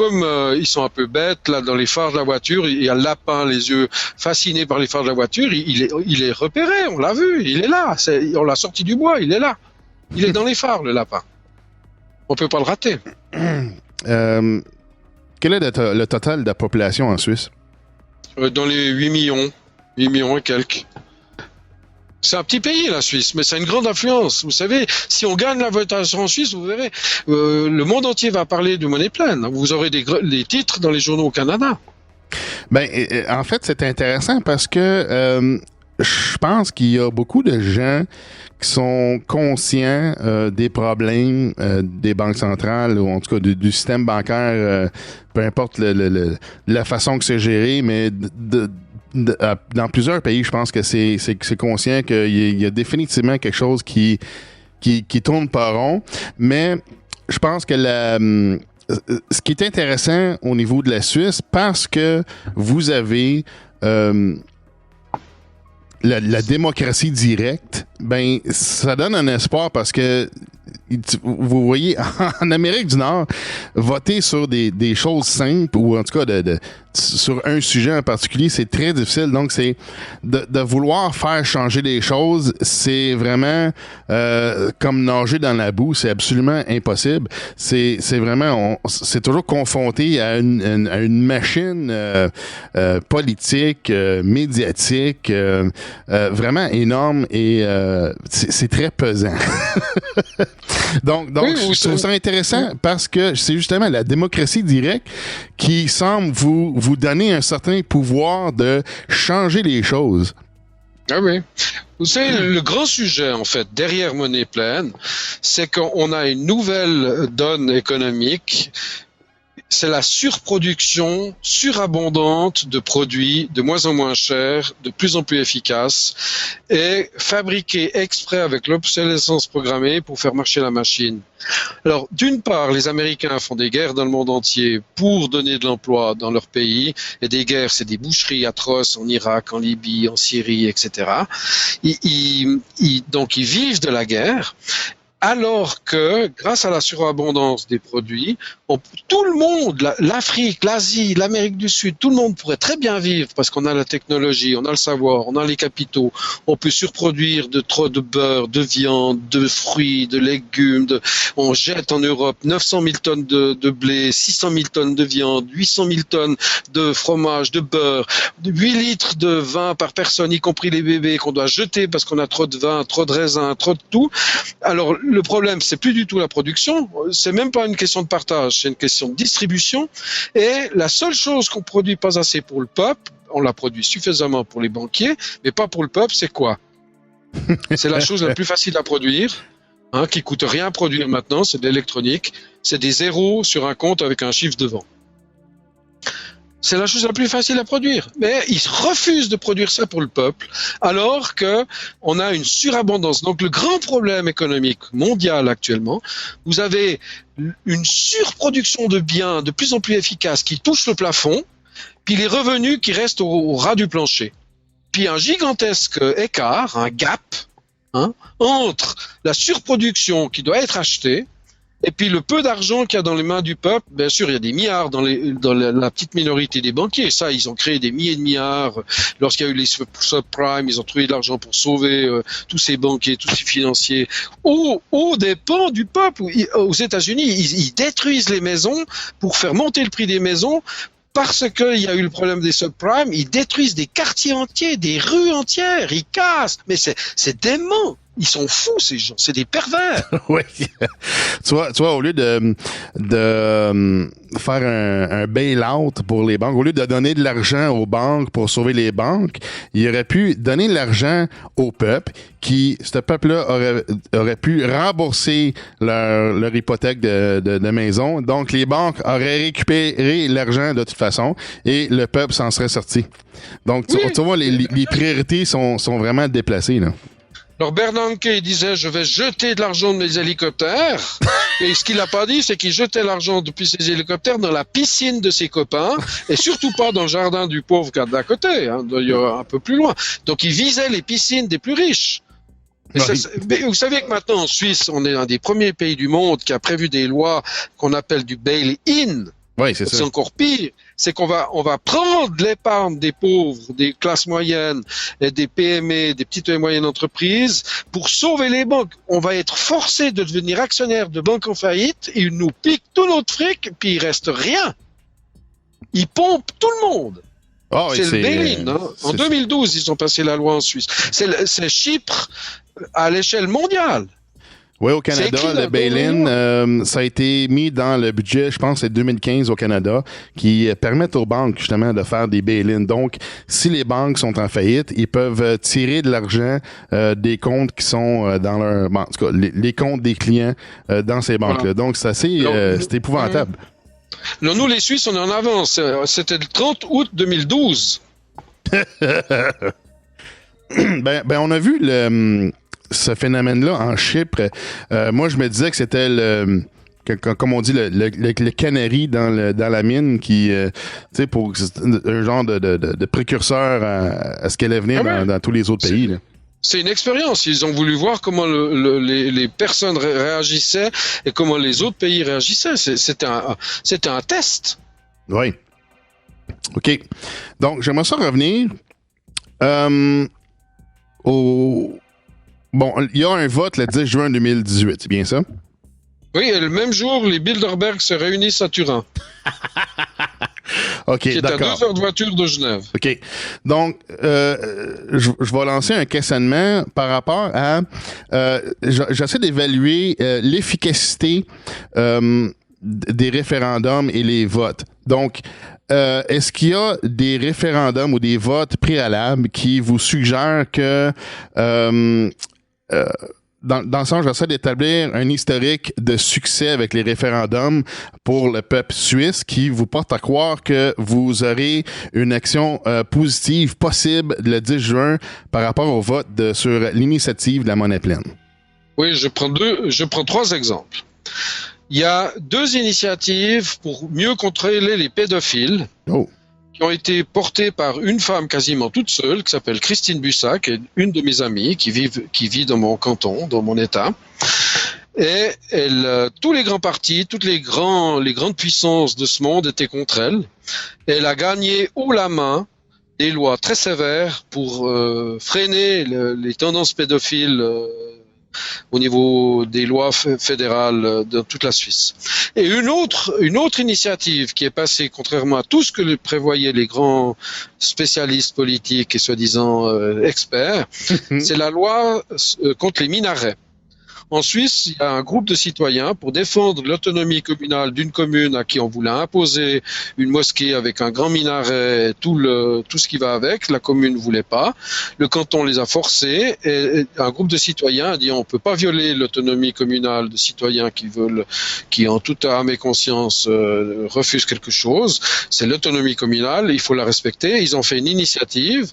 ils sont un peu bêtes là dans les phares de la voiture. Il y a le lapin, les yeux fascinés par les phares de la voiture. Il est repéré, on l'a vu, il est là. On l'a sorti du bois, il est là. Il est dans les phares, le lapin. On peut pas le rater. Quel est le total de la population en Suisse? Dans les 8 millions et quelques. C'est un petit pays, la Suisse, mais c'est une grande influence. Vous savez, si on gagne la votation en Suisse, vous verrez, le monde entier va parler de monnaie pleine. Vous aurez des titres dans les journaux au Canada. Ben, en fait, c'est intéressant parce que je pense qu'il y a beaucoup de gens qui sont conscients des problèmes des banques centrales, ou en tout cas du système bancaire, peu importe la façon que c'est géré, mais dans plusieurs pays, je pense que c'est conscient qu'il y a définitivement quelque chose qui tourne pas rond. Mais je pense que ce qui est intéressant au niveau de la Suisse, parce que vous avez la démocratie directe, ben ça donne un espoir parce que vous voyez, en Amérique du Nord, voter sur des choses simples ou en tout cas sur un sujet en particulier, c'est très difficile. Donc, c'est de vouloir faire changer les choses, c'est vraiment comme nager dans la boue, c'est absolument impossible. C'est vraiment, c'est toujours confronté à une machine politique, médiatique, vraiment énorme et c'est très pesant. Donc oui, je trouve ça intéressant parce que c'est justement la démocratie directe qui semble vous donner un certain pouvoir de changer les choses. Ah oui. Vous savez, le grand sujet, en fait, derrière Monnaie pleine, c'est qu'on a une nouvelle donne économique. C'est la surproduction surabondante de produits de moins en moins chers, de plus en plus efficaces et fabriqués exprès avec l'obsolescence programmée pour faire marcher la machine. Alors, d'une part, les Américains font des guerres dans le monde entier pour donner de l'emploi dans leur pays. Et des guerres, c'est des boucheries atroces en Irak, en Libye, en Syrie, etc. Donc, ils vivent de la guerre. Alors que, grâce à la surabondance des produits, tout le monde, l'Afrique, l'Asie, l'Amérique du Sud, tout le monde pourrait très bien vivre parce qu'on a la technologie, on a le savoir, on a les capitaux, on peut surproduire trop de beurre, de viande, de fruits, de légumes, on jette en Europe 900 000 tonnes de blé, 600 000 tonnes de viande, 800 000 tonnes de fromage, de beurre, 8 litres de vin par personne, y compris les bébés qu'on doit jeter parce qu'on a trop de vin, trop de raisin, trop de tout. Alors, le problème, c'est plus du tout la production, c'est même pas une question de partage, c'est une question de distribution. Et la seule chose qu'on produit pas assez pour le peuple, on la produit suffisamment pour les banquiers, mais pas pour le peuple, c'est quoi? C'est la chose la plus facile à produire, qui coûte rien à produire maintenant, c'est de l'électronique, c'est des zéros sur un compte avec un chiffre devant. C'est la chose la plus facile à produire. Mais ils refusent de produire ça pour le peuple, alors que on a une surabondance. Donc le grand problème économique mondial actuellement, vous avez une surproduction de biens de plus en plus efficace qui touche le plafond, puis les revenus qui restent au ras du plancher. Puis un gigantesque écart, un gap, entre la surproduction qui doit être achetée et puis le peu d'argent qu'il y a dans les mains du peuple. Bien sûr, il y a des milliards dans la petite minorité des banquiers. Ça, ils ont créé des milliers de milliards. Lorsqu'il y a eu les subprimes, ils ont trouvé de l'argent pour sauver tous ces banquiers, tous ces financiers, aux dépens du peuple. Aux États-Unis, ils détruisent les maisons pour faire monter le prix des maisons. Parce qu'il y a eu le problème des subprimes, ils détruisent des quartiers entiers, des rues entières, ils cassent. Mais c'est dément. Ils sont fous, ces gens. C'est des pervers. Oui. Tu vois, au lieu de faire un bail-out pour les banques, au lieu de donner de l'argent aux banques pour sauver les banques, il aurait pu donner de l'argent au peuple ce peuple-là aurait pu rembourser leur hypothèque de maison. Donc, les banques auraient récupéré l'argent de toute façon et le peuple s'en serait sorti. Donc, tu vois, les priorités sont vraiment déplacées, là. Alors Bernanke, il disait, je vais jeter de l'argent de mes hélicoptères. Et ce qu'il n'a pas dit, c'est qu'il jetait l'argent depuis ses hélicoptères dans la piscine de ses copains et surtout pas dans le jardin du pauvre gars d'à côté, d'ailleurs un peu plus loin. Donc il visait les piscines des plus riches. Mais vous savez que maintenant en Suisse, on est un des premiers pays du monde qui a prévu des lois qu'on appelle du bail-in. Oui, c'est ça. C'est encore pire. C'est qu'on va prendre l'épargne des pauvres, des classes moyennes, et des PME, des petites et moyennes entreprises pour sauver les banques. On va être forcé de devenir actionnaire de banques en faillite et ils nous piquent tout notre fric puis il reste rien. Ils pompent tout le monde. Oh, c'est le bail-in. En 2012, ils ont passé la loi en Suisse. C'est Chypre à l'échelle mondiale. Oui, au Canada, le bail-in, ça a été mis dans le budget, je pense, c'est 2015 au Canada, qui permettent aux banques, justement, de faire des bail-in. Donc, si les banques sont en faillite, ils peuvent tirer de l'argent des comptes qui sont dans leur... Bon, en tout cas, les comptes des clients dans ces banques-là. Voilà. Donc, c'est assez... c'est épouvantable. Non, nous, les Suisses, on est en avance. C'était le 30 août 2012. ben, on a vu ce phénomène-là en Chypre. Moi, je me disais que c'était comme on dit, le canari dans la mine qui, tu sais, pour un genre de précurseur à ce qu'elle allait venir dans tous les autres pays, là. C'est une expérience. Ils ont voulu voir comment les personnes réagissaient et comment les autres pays réagissaient. C'était un test. Oui. OK. Donc, j'aimerais ça revenir Bon, il y a un vote le 10 juin 2018, c'est bien ça? Oui, et le même jour, les Bilderberg se réunissent à Turin. OK, qui est d'accord. à 2 heures de voiture de Genève. OK. Donc, je vais lancer un questionnement par rapport à... j'essaie d'évaluer l'efficacité des référendums et les votes. Donc, est-ce qu'il y a des référendums ou des votes préalables qui vous suggèrent que... dans le sens, j'essaie d'établir un historique de succès avec les référendums pour le peuple suisse qui vous porte à croire que vous aurez une action positive possible le 10 juin par rapport au vote sur l'initiative de la monnaie pleine. Oui, je prends 3 exemples. Il y a 2 initiatives pour mieux contrôler les pédophiles. Oh. Qui ont été portées par une femme quasiment toute seule, qui s'appelle Christine Bussac, qui est une de mes amies, qui vit dans mon canton, dans mon État. Et tous les grands partis, toutes les grandes puissances de ce monde étaient contre elle. Et elle a gagné haut la main des lois très sévères pour freiner les tendances pédophiles au niveau des lois fédérales de toute la Suisse. Et une autre initiative qui est passée, contrairement à tout ce que prévoyaient les grands spécialistes politiques et soi-disant experts, c'est la loi contre les minarets. En Suisse, il y a un groupe de citoyens pour défendre l'autonomie communale d'une commune à qui on voulait imposer une mosquée avec un grand minaret, tout ce qui va avec. La commune ne voulait pas. Le canton les a forcés et un groupe de citoyens a dit on peut pas violer l'autonomie communale de citoyens qui en toute âme et conscience refusent quelque chose. C'est l'autonomie communale, il faut la respecter. Ils ont fait une initiative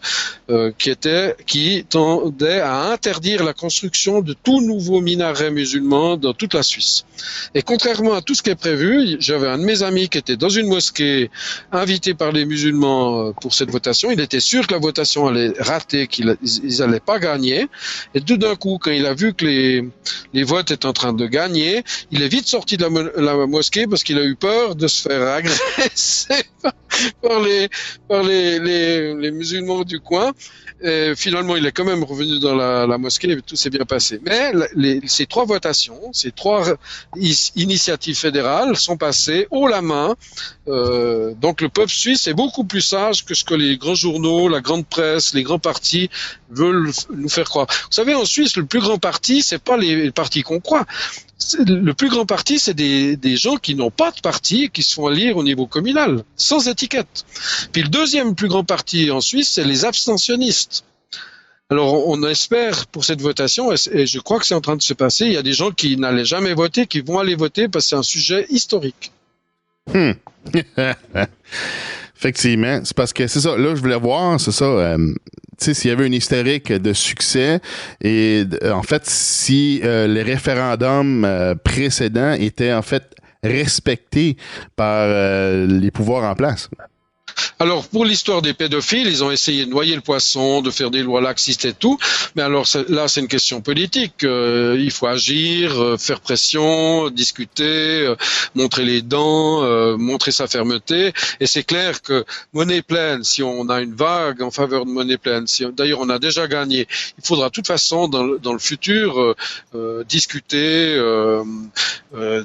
qui tendait à interdire la construction de tout nouveau minaret minarets musulmans dans toute la Suisse. Et contrairement à tout ce qui est prévu, j'avais un de mes amis qui était dans une mosquée, invité par les musulmans pour cette votation. Il était sûr que la votation allait rater, qu'ils allaient pas gagner. Et tout d'un coup, quand il a vu que les votes étaient en train de gagner, il est vite sorti de la mosquée parce qu'il a eu peur de se faire agresser par les musulmans du coin. Et finalement, il est quand même revenu dans la mosquée et tout s'est bien passé. Mais ces trois votations, ces trois initiatives fédérales sont passées haut la main. Donc le peuple suisse est beaucoup plus sage que ce que les grands journaux, la grande presse, les grands partis veulent nous faire croire. Vous savez, en Suisse, le plus grand parti, c'est pas les partis qu'on croit. Le plus grand parti, c'est des gens qui n'ont pas de parti et qui se font élire au niveau communal, sans étiquette. Puis le deuxième plus grand parti en Suisse, c'est les abstentionnistes. Alors on espère pour cette votation, et je crois que c'est en train de se passer, il y a des gens qui n'allaient jamais voter, qui vont aller voter parce que c'est un sujet historique. Effectivement, c'est parce que c'est ça, là je voulais voir, c'est ça, tu sais, s'il y avait un historique de succès et en fait, si les référendums précédents étaient en fait respectés par les pouvoirs en place. Alors, pour l'histoire des pédophiles, ils ont essayé de noyer le poisson, de faire des lois laxistes et tout. Mais alors, là, c'est une question politique. Il faut agir, faire pression, discuter, montrer les dents, montrer sa fermeté. Et c'est clair que monnaie pleine, si on a une vague en faveur de monnaie pleine, d'ailleurs, on a déjà gagné, il faudra de toute façon, dans le futur, discuter,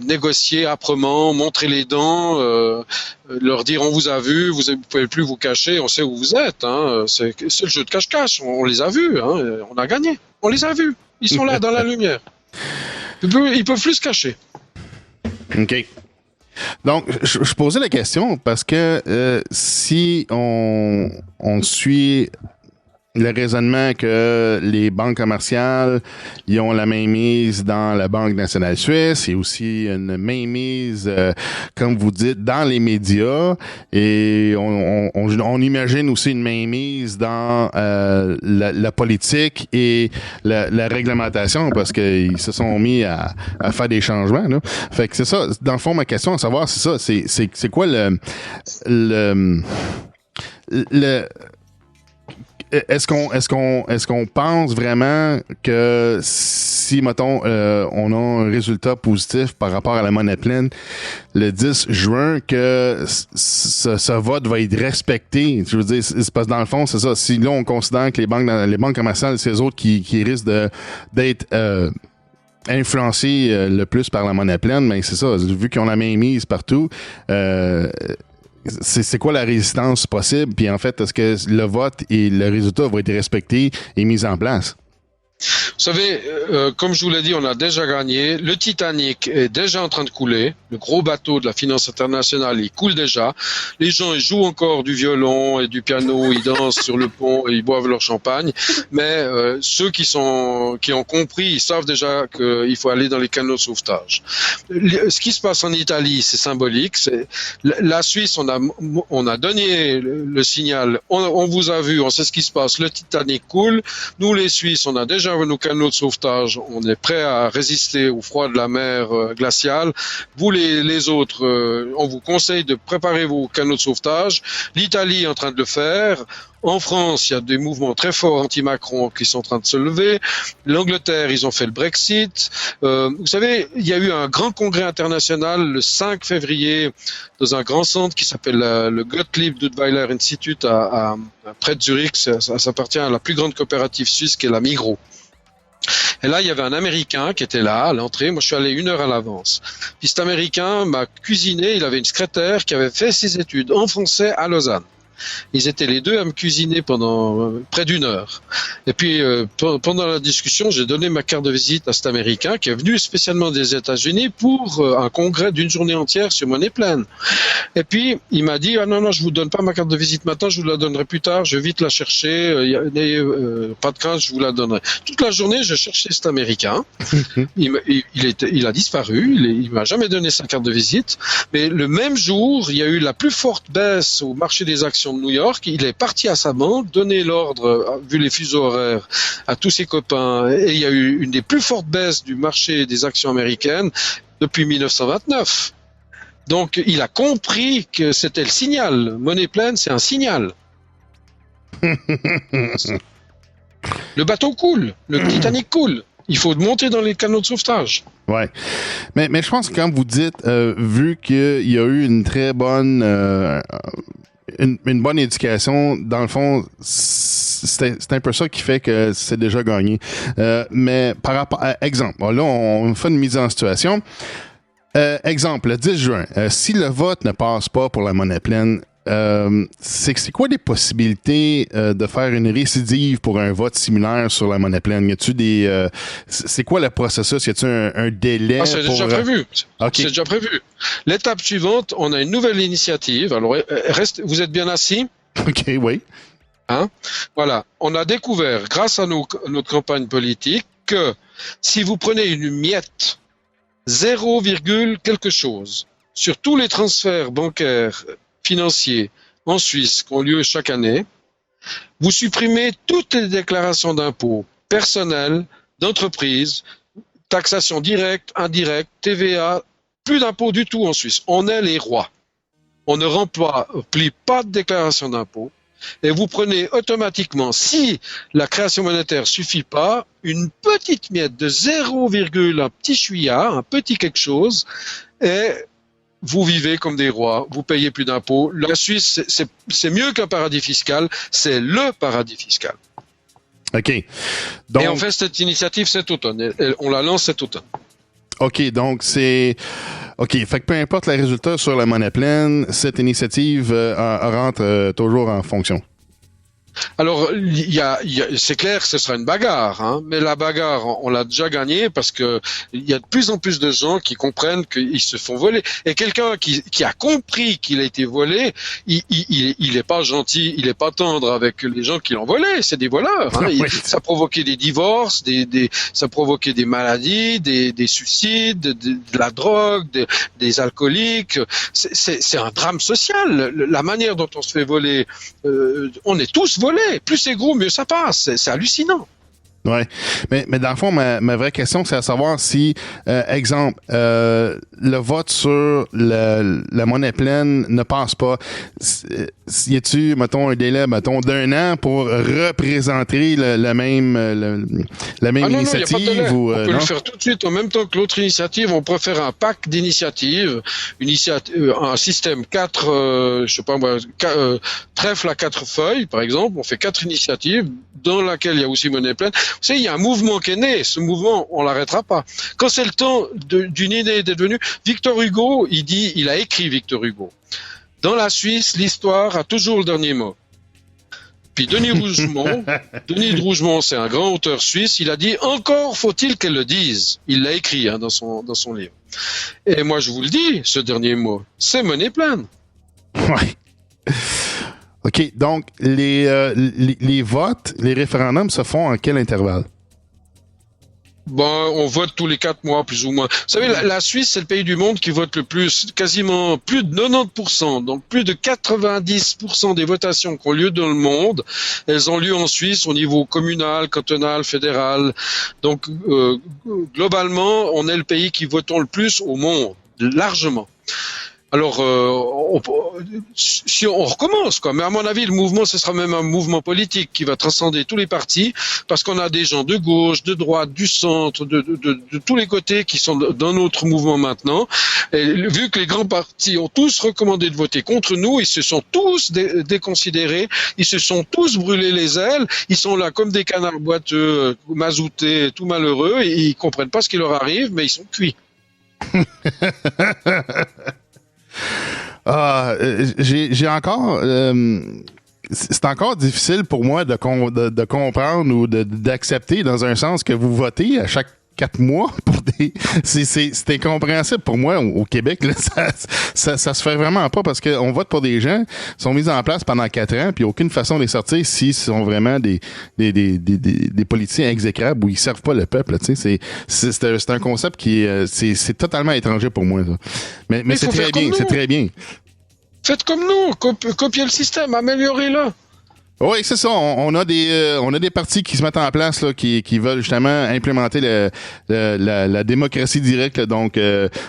négocier âprement, montrer les dents, leur dire on vous a vu, vous pouvez plus vous cacher, on sait où vous êtes. Hein. C'est le jeu de cache-cache, on les a vus, hein. On a gagné, on les a vus, ils sont là dans la lumière. Ils peuvent plus se cacher. OK. Donc, je posais la question parce que si on suit le raisonnement que les banques commerciales, ils ont la mainmise dans la Banque nationale suisse et aussi une mainmise, comme vous dites, dans les médias. Et on imagine aussi une mainmise dans la politique et la réglementation parce qu'ils se sont mis à faire des changements. Là. Fait que c'est ça. Dans le fond, ma question à savoir, c'est ça. C'est quoi le est-ce qu'on pense vraiment que si, mettons, on a un résultat positif par rapport à la monnaie pleine le 10 juin, que ce vote va être respecté? Je veux dire, c'est parce que dans le fond, c'est ça. Si là, on considère que les banques commerciales, c'est eux autres qui risquent d'être influencés le plus par la monnaie pleine, mais c'est ça. Vu qu'ils ont la main mise partout, c'est quoi la résistance possible? Puis en fait, est-ce que le vote et le résultat vont être respectés et mis en place? Vous savez, comme je vous l'ai dit, on a déjà gagné. Le Titanic est déjà en train de couler. Le gros bateau de la finance internationale, il coule déjà. Les gens, ils jouent encore du violon et du piano, ils dansent sur le pont et ils boivent leur champagne. Mais ceux qui ont compris, ils savent déjà qu'il faut aller dans les canaux de sauvetage. Ce qui se passe en Italie, c'est symbolique. La Suisse, on a donné le signal. On vous a vu, on sait ce qui se passe. Le Titanic coule. Nous, les Suisses, on a déjà nos canaux de sauvetage, on est prêt à résister au froid de la mer glaciale. Vous les autres, on vous conseille de préparer vos canaux de sauvetage. L'Italie est en train de le faire. En France, il y a des mouvements très forts anti-Macron qui sont en train de se lever. L'Angleterre, ils ont fait le Brexit. Vous savez, il y a eu un grand congrès international le 5 février dans un grand centre qui s'appelle le Gottlieb Duttweiler Institute près de Zurich. Ça appartient à la plus grande coopérative suisse qui est la Migros. Et là, il y avait un Américain qui était là à l'entrée. Moi, je suis allé 1 heure à l'avance. Puis cet Américain m'a cuisiné. Il avait une secrétaire qui avait fait ses études en français à Lausanne. Ils étaient les deux à me cuisiner pendant près d'1 heure. Et puis, pendant la discussion, j'ai donné ma carte de visite à cet Américain qui est venu spécialement des États-Unis pour un congrès d'une journée entière sur monnaie pleine. Et puis, il m'a dit, ah non, je vous donne pas ma carte de visite maintenant, je vous la donnerai plus tard, je vais vite la chercher, pas de crainte, je vous la donnerai. Toute la journée, je cherchais cet Américain. Il a disparu, il m'a jamais donné sa carte de visite. Mais le même jour, il y a eu la plus forte baisse au marché des actions convention de New York, il est parti à sa banque, donné l'ordre, vu les fuseaux horaires, à tous ses copains, et il y a eu une des plus fortes baisses du marché des actions américaines depuis 1929. Donc, il a compris que c'était le signal. Money Plan, c'est un signal. Le bateau coule, le Titanic coule. Il faut monter dans les canaux de sauvetage. Ouais. Mais je pense que quand vous dites, vu qu'il y a eu une très bonne une bonne éducation, dans le fond, c'est un peu ça qui fait que c'est déjà gagné. Mais par rapport à exemple, là, on fait une mise en situation. Exemple, le 10 juin, si le vote ne passe pas pour la monnaie pleine, c'est quoi les possibilités de faire une récidive pour un vote similaire sur la monnaie pleine? Y a-tu des c'est quoi le processus? Y a-tu un délai? C'est déjà prévu. Okay. C'est déjà prévu. L'étape suivante, on a une nouvelle initiative. Alors, vous êtes bien assis? OK, oui. Hein? Voilà. On a découvert, grâce à notre campagne politique, que si vous prenez une miette 0, quelque chose sur tous les transferts bancaires financiers en Suisse qui ont lieu chaque année, vous supprimez toutes les déclarations d'impôts personnels, d'entreprises, taxation directe, indirecte, TVA, plus d'impôts du tout en Suisse. On est les rois. On ne remplit pas de déclaration d'impôts. Et vous prenez automatiquement, si la création monétaire suffit pas, une petite miette de 0, un petit chouïa, un petit quelque chose, et vous vivez comme des rois, vous payez plus d'impôts. La Suisse, c'est mieux qu'un paradis fiscal, c'est le paradis fiscal. OK. Donc, et on fait cette initiative cet automne, on la lance cet automne. OK, donc c'est... OK, fait que peu importe le résultat sur la monnaie pleine, cette initiative rentre toujours en fonction. Alors, c'est clair que ce sera une bagarre, hein, mais la bagarre, on l'a déjà gagnée parce que il y a de plus en plus de gens qui comprennent qu'ils se font voler. Et quelqu'un qui a compris qu'il a été volé, il est pas gentil, il est pas tendre avec les gens qui l'ont volé. C'est des voleurs. Hein. Oui. Ça a provoqué des divorces, ça a provoqué des maladies, des suicides, de la drogue, des alcooliques. C'est un drame social. La manière dont on se fait voler, on est tous volés. Plus c'est gros, mieux ça passe. C'est hallucinant. Oui. Mais dans le fond, ma vraie question, c'est à savoir si, exemple, le vote sur la monnaie pleine ne passe pas. Y a-tu, mettons, un délai, mettons, d'1 an pour représenter la même initiative? Non, y a pas de délai. Ou, on peut non? le faire tout de suite en même temps que l'autre initiative. On préfère un pack d'initiatives, un système 4, trèfle à 4 feuilles, par exemple. On fait 4 initiatives dans laquelle il y a aussi monnaie pleine. Vous savez, il y a un mouvement qui est né. Ce mouvement, on l'arrêtera pas. Quand c'est le temps d'une idée d'être venue, Victor Hugo, il a écrit Victor Hugo. Dans la Suisse, l'histoire a toujours le dernier mot. Puis Denis de Rougemont, c'est un grand auteur suisse, il a dit « Encore faut-il qu'elle le dise ». Il l'a écrit dans son livre. Et moi, je vous le dis, ce dernier mot, c'est monnaie pleine. Oui. OK, donc les votes, les référendums se font en quel intervalle? On vote tous les 4 mois, plus ou moins. Vous savez, la Suisse, c'est le pays du monde qui vote le plus, quasiment plus de 90%, donc plus de 90% des votations qui ont lieu dans le monde, elles ont lieu en Suisse au niveau communal, cantonal, fédéral. Donc, globalement, on est le pays qui votons le plus au monde, largement. Alors, si on recommence, quoi. Mais à mon avis, le mouvement, ce sera même un mouvement politique qui va transcender tous les partis, parce qu'on a des gens de gauche, de droite, du centre, de tous les côtés qui sont dans notre mouvement maintenant. Et vu que les grands partis ont tous recommandé de voter contre nous, ils se sont tous déconsidérés, ils se sont tous brûlés les ailes, ils sont là comme des canards boiteux, mazoutés, tout malheureux, et ils comprennent pas ce qui leur arrive, mais ils sont cuits. J'ai encore... c'est encore difficile pour moi de comprendre ou d'accepter dans un sens que vous votez à chaque 4 mois pour des... C'est incompréhensible pour moi au Québec. Là, ça se fait vraiment pas parce qu'on vote pour des gens qui sont mis en place pendant 4 ans puis aucune façon de les sortir s'ils sont vraiment des politiciens exécrables ou ils servent pas le peuple. C'est un concept qui c'est totalement étranger pour moi. Ça. Mais c'est très bien. C'est très bien. Faites comme nous, copiez le système, améliorez-le. Oui, c'est ça. On a des partis qui se mettent en place là, qui veulent justement implémenter la démocratie directe. Là. Donc,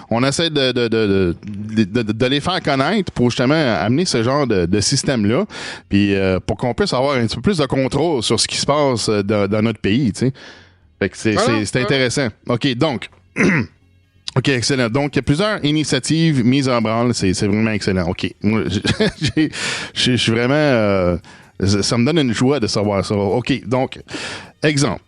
on essaie de les faire connaître pour justement amener ce genre de système-là, puis pour qu'on puisse avoir un petit peu plus de contrôle sur ce qui se passe dans notre pays. Tu sais. Fait que c'est intéressant. OK, donc. OK, excellent. Donc, il y a plusieurs initiatives mises en branle. C'est vraiment excellent. OK. Moi, je suis vraiment... ça me donne une joie de savoir ça. OK, donc, exemple.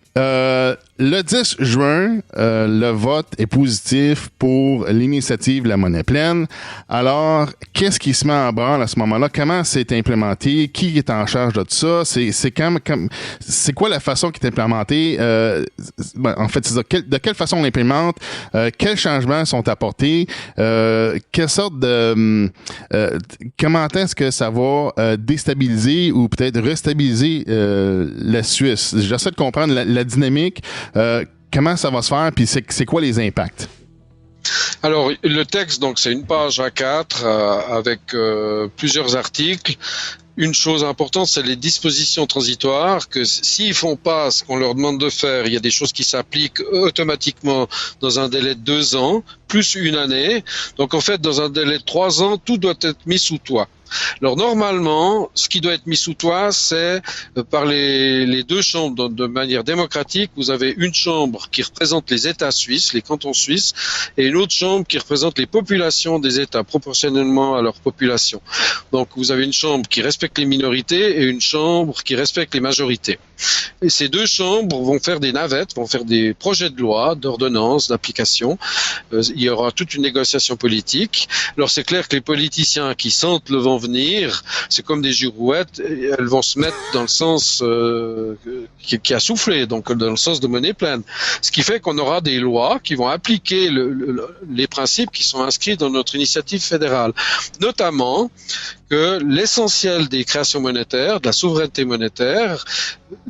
Le 10 juin, le vote est positif pour l'initiative La Monnaie Pleine. Alors, qu'est-ce qui se met en branle à ce moment-là? Comment c'est implémenté? Qui est en charge de tout ça? C'est quoi la façon qui est implémentée? En fait, c'est ça. De quelle façon on l'implémente? Quels changements sont apportés? Quelle sorte de... comment est-ce que ça va déstabiliser ou peut-être restabiliser la Suisse? J'essaie de comprendre la dynamique. Comment ça va se faire, puis c'est quoi les impacts? Alors, le texte, donc, c'est une page A4 avec plusieurs articles. Une chose importante, c'est les dispositions transitoires, que s'ils font pas ce qu'on leur demande de faire, il y a des choses qui s'appliquent automatiquement dans un délai de 2 ans, plus une année. Donc, en fait, dans un délai de 3 ans, tout doit être mis sous toit. Alors normalement, ce qui doit être mis sous toit, c'est par les deux chambres de manière démocratique. Vous avez une chambre qui représente les États suisses, les cantons suisses, et une autre chambre qui représente les populations des États proportionnellement à leur population. Donc vous avez une chambre qui respecte les minorités et une chambre qui respecte les majorités. Et ces deux chambres vont faire des navettes, vont faire des projets de loi, d'ordonnances, d'application. Il y aura toute une négociation politique. Alors c'est clair que les politiciens qui sentent le vent venir, c'est comme des girouettes, elles vont se mettre dans le sens qui a soufflé, donc dans le sens de monnaie pleine. Ce qui fait qu'on aura des lois qui vont appliquer les principes qui sont inscrits dans notre initiative fédérale. Notamment que l'essentiel des créations monétaires, de la souveraineté monétaire,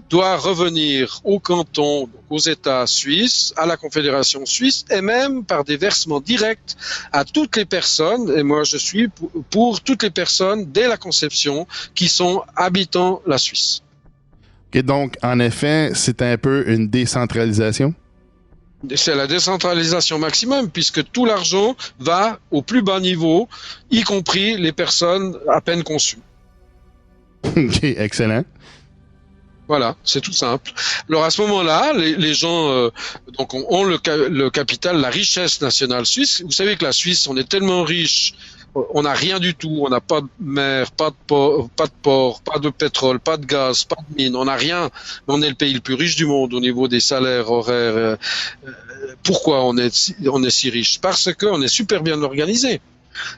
doit revenir au canton, aux États suisses, à la Confédération suisse et même par des versements directs à toutes les personnes, et moi je suis pour toutes les personnes dès la conception qui sont habitants la Suisse. Et donc, en effet, c'est un peu une décentralisation? C'est la décentralisation maximum puisque tout l'argent va au plus bas niveau, y compris les personnes à peine conçues. OK, excellent. Voilà, c'est tout simple. Alors à ce moment-là, les gens donc ont le capital, la richesse nationale suisse. Vous savez que la Suisse, on est tellement riche, on n'a rien du tout. On n'a pas de mer, pas de port, pas de pétrole, pas de gaz, pas de mine. On n'a rien. Mais on est le pays le plus riche du monde au niveau des salaires horaires. Pourquoi on est si riche? Parce qu'on est super bien organisé.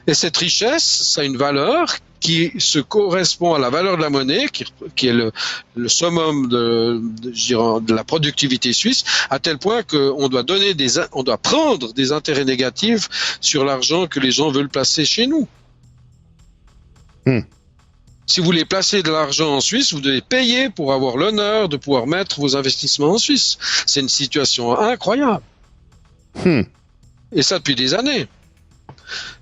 Et cette richesse, ça a une valeur qui se correspond à la valeur de la monnaie, qui est le summum de la productivité suisse, à tel point qu'on doit on doit prendre des intérêts négatifs sur l'argent que les gens veulent placer chez nous. Si vous voulez placer de l'argent en Suisse, vous devez payer pour avoir l'honneur de pouvoir mettre vos investissements en Suisse. C'est une situation incroyable. Et ça depuis des années.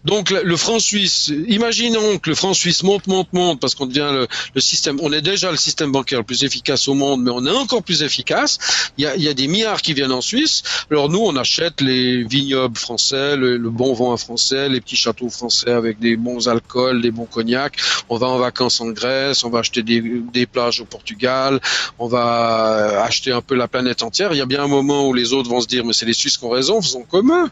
Donc le franc suisse, imaginons que le franc suisse monte, parce qu'on devient le système, on est déjà le système bancaire le plus efficace au monde, mais on est encore plus efficace. Il y a des milliards qui viennent en Suisse. Alors nous, on achète les vignobles français, le bon vin français, les petits châteaux français avec des bons alcools, des bons cognacs. On va en vacances en Grèce, on va acheter des plages au Portugal, on va acheter un peu la planète entière. Il y a bien un moment où les autres vont se dire, mais c'est les Suisses qui ont raison, faisons comme eux.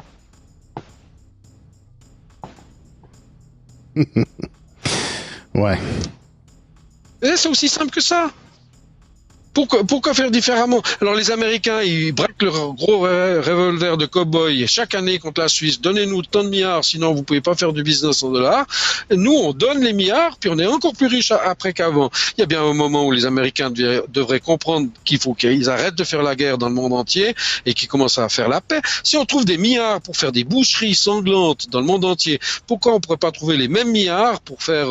Ouais. Et c'est aussi simple que ça. Pourquoi faire différemment? Alors les Américains, ils braquent leur gros revolver de cow-boy chaque année contre la Suisse. Donnez-nous tant de milliards, sinon vous pouvez pas faire du business en dollars. Et nous, on donne les milliards, puis on est encore plus riches après qu'avant. Il y a bien un moment où les Américains devraient comprendre qu'il faut qu'ils arrêtent de faire la guerre dans le monde entier et qu'ils commencent à faire la paix. Si on trouve des milliards pour faire des boucheries sanglantes dans le monde entier, pourquoi on pourrait pas trouver les mêmes milliards pour faire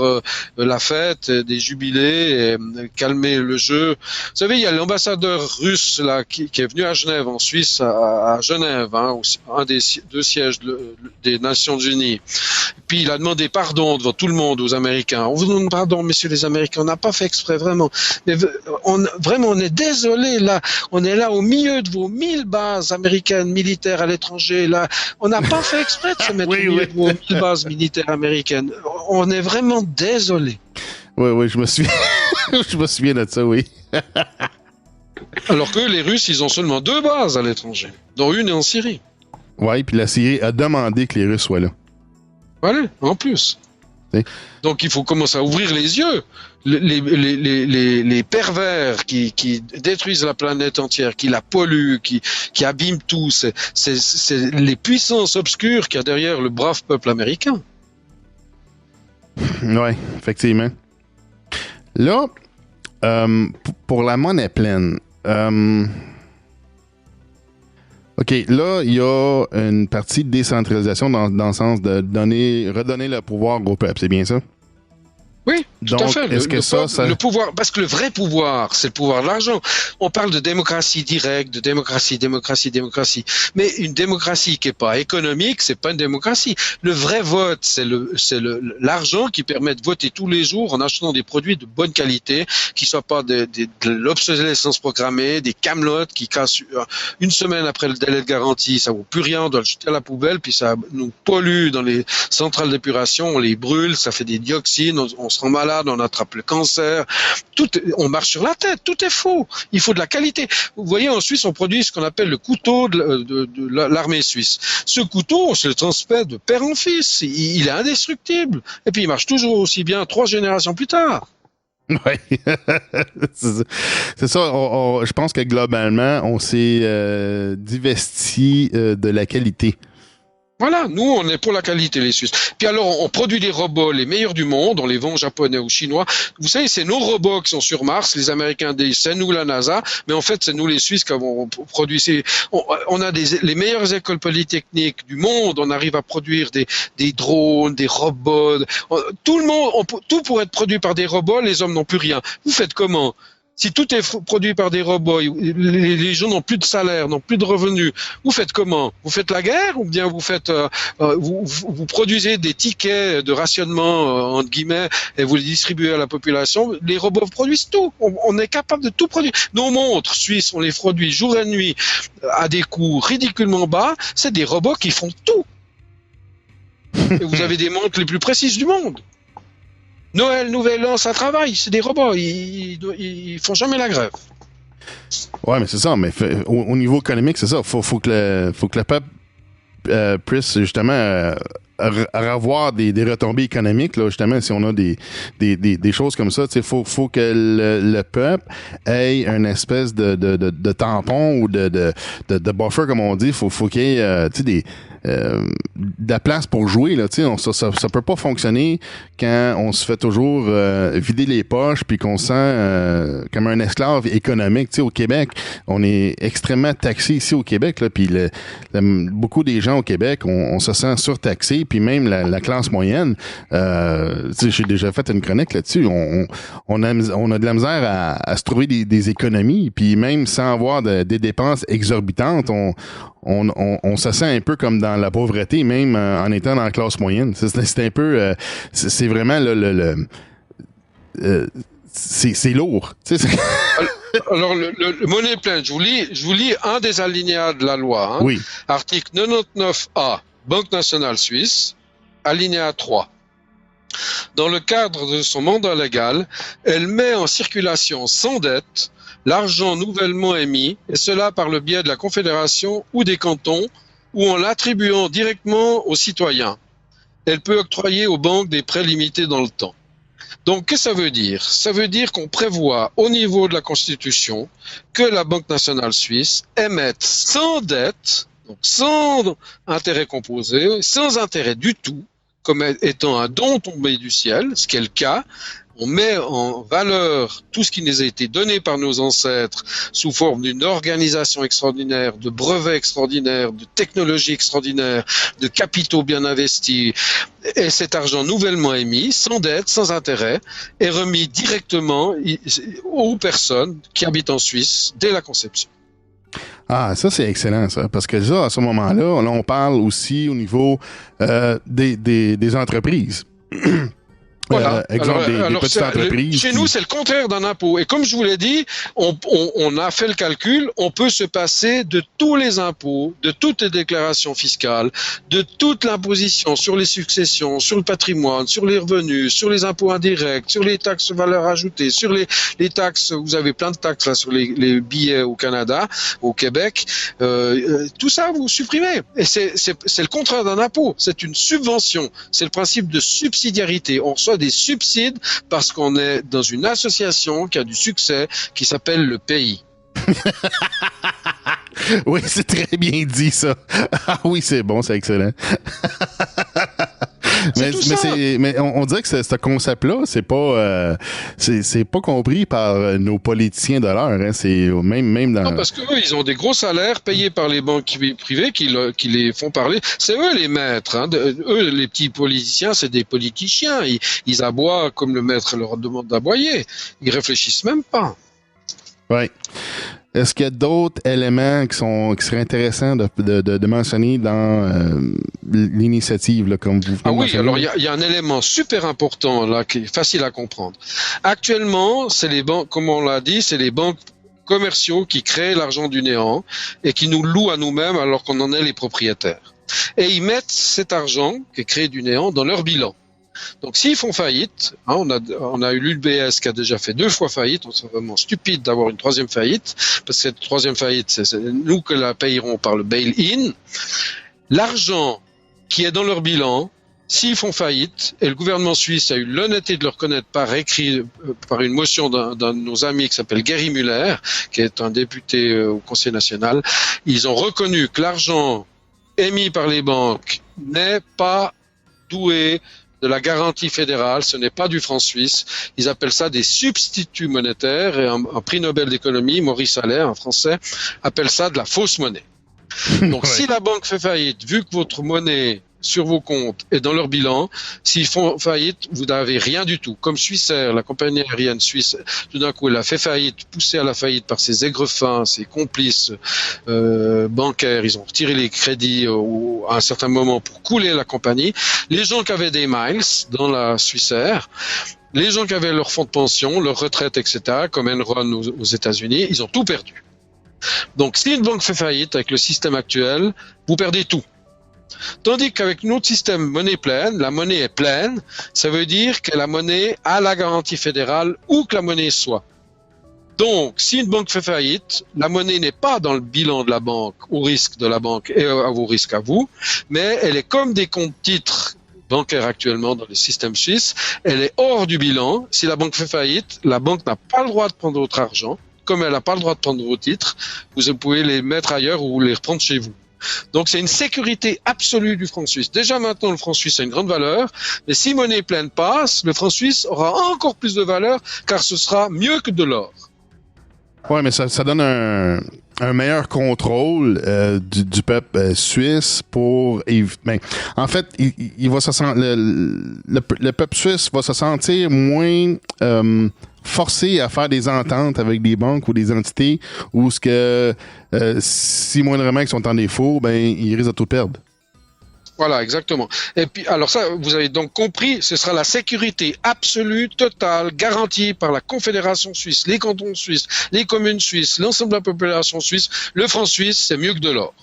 la fête, des jubilés, et calmer le jeu? Vous savez, il y a l'ambassadeur russe là qui est venu à Genève en Suisse, à Genève, hein, un des deux sièges des Nations Unies. Puis il a demandé pardon devant tout le monde aux Américains. On vous demande pardon, messieurs les Américains, on n'a pas fait exprès, vraiment. Mais on est désolé, là. On est là au milieu de vos 1000 bases américaines militaires à l'étranger, là. On n'a pas fait exprès de se mettre au milieu de vos 1000 bases militaires américaines. On est vraiment désolé. Oui, je me souviens. Je me souviens de ça, oui. Alors que les Russes, ils ont seulement 2 bases à l'étranger, dont une est en Syrie. Oui, puis la Syrie a demandé que les Russes soient là. Voilà, en plus. Oui. Donc il faut commencer à ouvrir les yeux. Les pervers qui détruisent la planète entière, qui la polluent, qui abîment tout, c'est les puissances obscures qu'il y a derrière le brave peuple américain. Oui, effectivement. Là, pour la monnaie pleine, OK, là, il y a une partie de décentralisation dans le sens de redonner le pouvoir au peuple, c'est bien ça? Oui, tout à fait. Le pouvoir, parce que le vrai pouvoir, c'est le pouvoir de l'argent. On parle de démocratie directe, de démocratie. Mais une démocratie qui est pas économique, c'est pas une démocratie. Le vrai vote, c'est l'argent qui permet de voter tous les jours en achetant des produits de bonne qualité, qui soient pas de l'obsolescence programmée, des camelotes qui cassent une semaine après le délai de garantie, ça vaut plus rien, on doit le jeter à la poubelle, puis ça nous pollue dans les centrales d'épuration, on les brûle, ça fait des dioxines, on se rend malade, on attrape le cancer, on marche sur la tête, tout est faux. Il faut de la qualité. Vous voyez, en Suisse, on produit ce qu'on appelle le couteau de l'armée suisse. Ce couteau, on se le transmet de père en fils. Il est indestructible. Et puis, il marche toujours aussi bien 3 générations plus tard. Oui, c'est ça. Je pense que globalement, on s'est divesti de la qualité. Voilà, nous, on est pour la qualité, les Suisses. Puis alors, on produit des robots les meilleurs du monde, on les vend aux Japonais, aux Chinois. Vous savez, c'est nos robots qui sont sur Mars, les Américains disent, c'est nous la NASA, mais en fait, c'est nous les Suisses qui avons produit on a les meilleures écoles polytechniques du monde, on arrive à produire des drones, des robots. Tout pourrait être produit par des robots, les hommes n'ont plus rien. Vous faites comment? Si tout est produit par des robots, les gens n'ont plus de salaire, n'ont plus de revenus. Vous faites comment? Vous faites la guerre ou bien vous faites, vous produisez des tickets de rationnement entre guillemets et vous les distribuez à la population. Les robots produisent tout. On est capable de tout produire. Nos montres suisses, on les produit jour et nuit à des coûts ridiculement bas. C'est des robots qui font tout. Et vous avez des montres les plus précises du monde. Noël, Nouvel An, ça travaille. C'est des robots. Ils font jamais la grève. Ouais, mais c'est ça. Mais au niveau économique, c'est ça. Faut que le peuple puisse justement avoir des retombées économiques. Là, justement, si on a des choses comme ça, il faut que le peuple ait une espèce de tampon ou de buffer, comme on dit. Faut qu'il y ait de la place pour jouer, là, ça peut pas fonctionner quand on se fait toujours vider les poches puis qu'on se sent comme un esclave économique. Au Québec, on est extrêmement taxé ici au Québec, là, puis beaucoup des gens au Québec, on se sent surtaxé, puis même la classe moyenne, j'ai déjà fait une chronique là-dessus, on a de la misère à se trouver des économies, puis même sans avoir des dépenses exorbitantes, on se sent un peu comme dans la pauvreté, même en étant dans la classe moyenne. C'est un peu... c'est vraiment c'est lourd. Alors, le monnaie pleine, je vous lis un des alinéas de la loi. Hein. Oui. Article 99A, Banque nationale suisse, alinéa 3. Dans le cadre de son mandat légal, elle met en circulation sans dette l'argent nouvellement émis, et cela par le biais de la Confédération ou des cantons, ou en l'attribuant directement aux citoyens. Elle peut octroyer aux banques des prêts limités dans le temps. Donc, qu'est-ce que ça veut dire? Ça veut dire qu'on prévoit au niveau de la Constitution que la Banque nationale suisse émette sans dette, donc sans intérêt composé, sans intérêt du tout, comme étant un don tombé du ciel, ce qui est le cas. On met en valeur tout ce qui nous a été donné par nos ancêtres sous forme d'une organisation extraordinaire, de brevets extraordinaires, de technologies extraordinaires, de capitaux bien investis. Et cet argent nouvellement émis, sans dette, sans intérêt, est remis directement aux personnes qui habitent en Suisse dès la conception. Ah, ça, c'est excellent, ça. Parce que ça, à ce moment-là, là, on parle aussi au niveau des entreprises. Voilà. Exemple, des petites entreprises. Chez nous, c'est le contraire d'un impôt. Et comme je vous l'ai dit, on a fait le calcul, on peut se passer de tous les impôts, de toutes les déclarations fiscales, de toute l'imposition sur les successions, sur le patrimoine, sur les revenus, sur les impôts indirects, sur les taxes valeur ajoutée, sur les taxes, vous avez plein de taxes là sur les billets au Canada, au Québec. Tout ça, vous supprimez. Et c'est le contraire d'un impôt. C'est une subvention. C'est le principe de subsidiarité. On reçoit des subsides parce qu'on est dans une association qui a du succès, qui s'appelle le pays. Oui, c'est très bien dit, ça. Ah oui, c'est bon, c'est excellent. mais on dirait que ce concept-là, c'est pas compris par nos politiciens de l'heure. Hein. C'est même dans... Non, parce qu'eux, ils ont des gros salaires payés par les banques privées qui les font parler. C'est eux les maîtres. Hein. Eux, les petits politiciens, c'est des politiciens. Ils aboient comme le maître leur demande d'aboyer. Ils réfléchissent même pas. Oui. Est-ce qu'il y a d'autres éléments qui seraient intéressants de mentionner dans l'initiative, là, comme vous oui, mentionnez? alors il y a un élément super important là qui est facile à comprendre. Actuellement, c'est les banques, comme on l'a dit, c'est les banques commerciaux qui créent l'argent du néant et qui nous louent à nous-mêmes alors qu'on en est les propriétaires. Et ils mettent cet argent qui est créé du néant dans leur bilan. Donc s'ils font faillite, hein, on a eu l'UBS qui a déjà fait 2 fois faillite, on serait vraiment stupide d'avoir une 3e faillite, parce que cette 3e faillite, c'est nous que la payerons par le bail-in. L'argent qui est dans leur bilan, s'ils font faillite, et le gouvernement suisse a eu l'honnêteté de le reconnaître par écrit, par une motion d'un de nos amis qui s'appelle Gary Muller, qui est un député au Conseil national, ils ont reconnu que l'argent émis par les banques n'est pas doué de la garantie fédérale, ce n'est pas du franc suisse. Ils appellent ça des substituts monétaires et un prix Nobel d'économie, Maurice Allais, un Français, appelle ça de la fausse monnaie. Donc si la banque fait faillite, vu que votre monnaie sur vos comptes et dans leur bilan, s'ils font faillite, vous n'avez rien du tout. Comme Swissair, la compagnie aérienne suisse, tout d'un coup, elle a fait faillite, poussée à la faillite par ses aigrefins, ses complices bancaires. Ils ont retiré les crédits à un certain moment pour couler la compagnie. Les gens qui avaient des miles dans la Swissair, les gens qui avaient leur fonds de pension, leur retraite, etc., comme Enron aux États-Unis, ils ont tout perdu. Donc, si une banque fait faillite avec le système actuel, vous perdez tout. Tandis qu'avec notre système monnaie pleine, la monnaie est pleine, ça veut dire que la monnaie a la garantie fédérale où que la monnaie soit. Donc, si une banque fait faillite, la monnaie n'est pas dans le bilan de la banque, au risque de la banque et à vos risques à vous, mais elle est comme des comptes titres bancaires actuellement dans le système suisse, elle est hors du bilan. Si la banque fait faillite, la banque n'a pas le droit de prendre votre argent, comme elle n'a pas le droit de prendre vos titres, vous pouvez les mettre ailleurs ou les reprendre chez vous. Donc c'est une sécurité absolue du franc suisse. Déjà maintenant le franc suisse a une grande valeur, mais si monnaie pleine passe, le franc suisse aura encore plus de valeur car ce sera mieux que de l'or. Oui, mais ça donne un meilleur contrôle du peuple suisse pour... Ben, en fait, il va se le peuple suisse va se sentir moins... forcé à faire des ententes avec des banques ou des entités où ce que si moindrement ils sont en défaut, ben ils risquent de tout perdre. Voilà, exactement. Et puis, alors ça, vous avez donc compris, ce sera la sécurité absolue, totale, garantie par la Confédération suisse, les cantons suisses, les communes suisses, l'ensemble de la population suisse. Le franc suisse, c'est mieux que de l'or.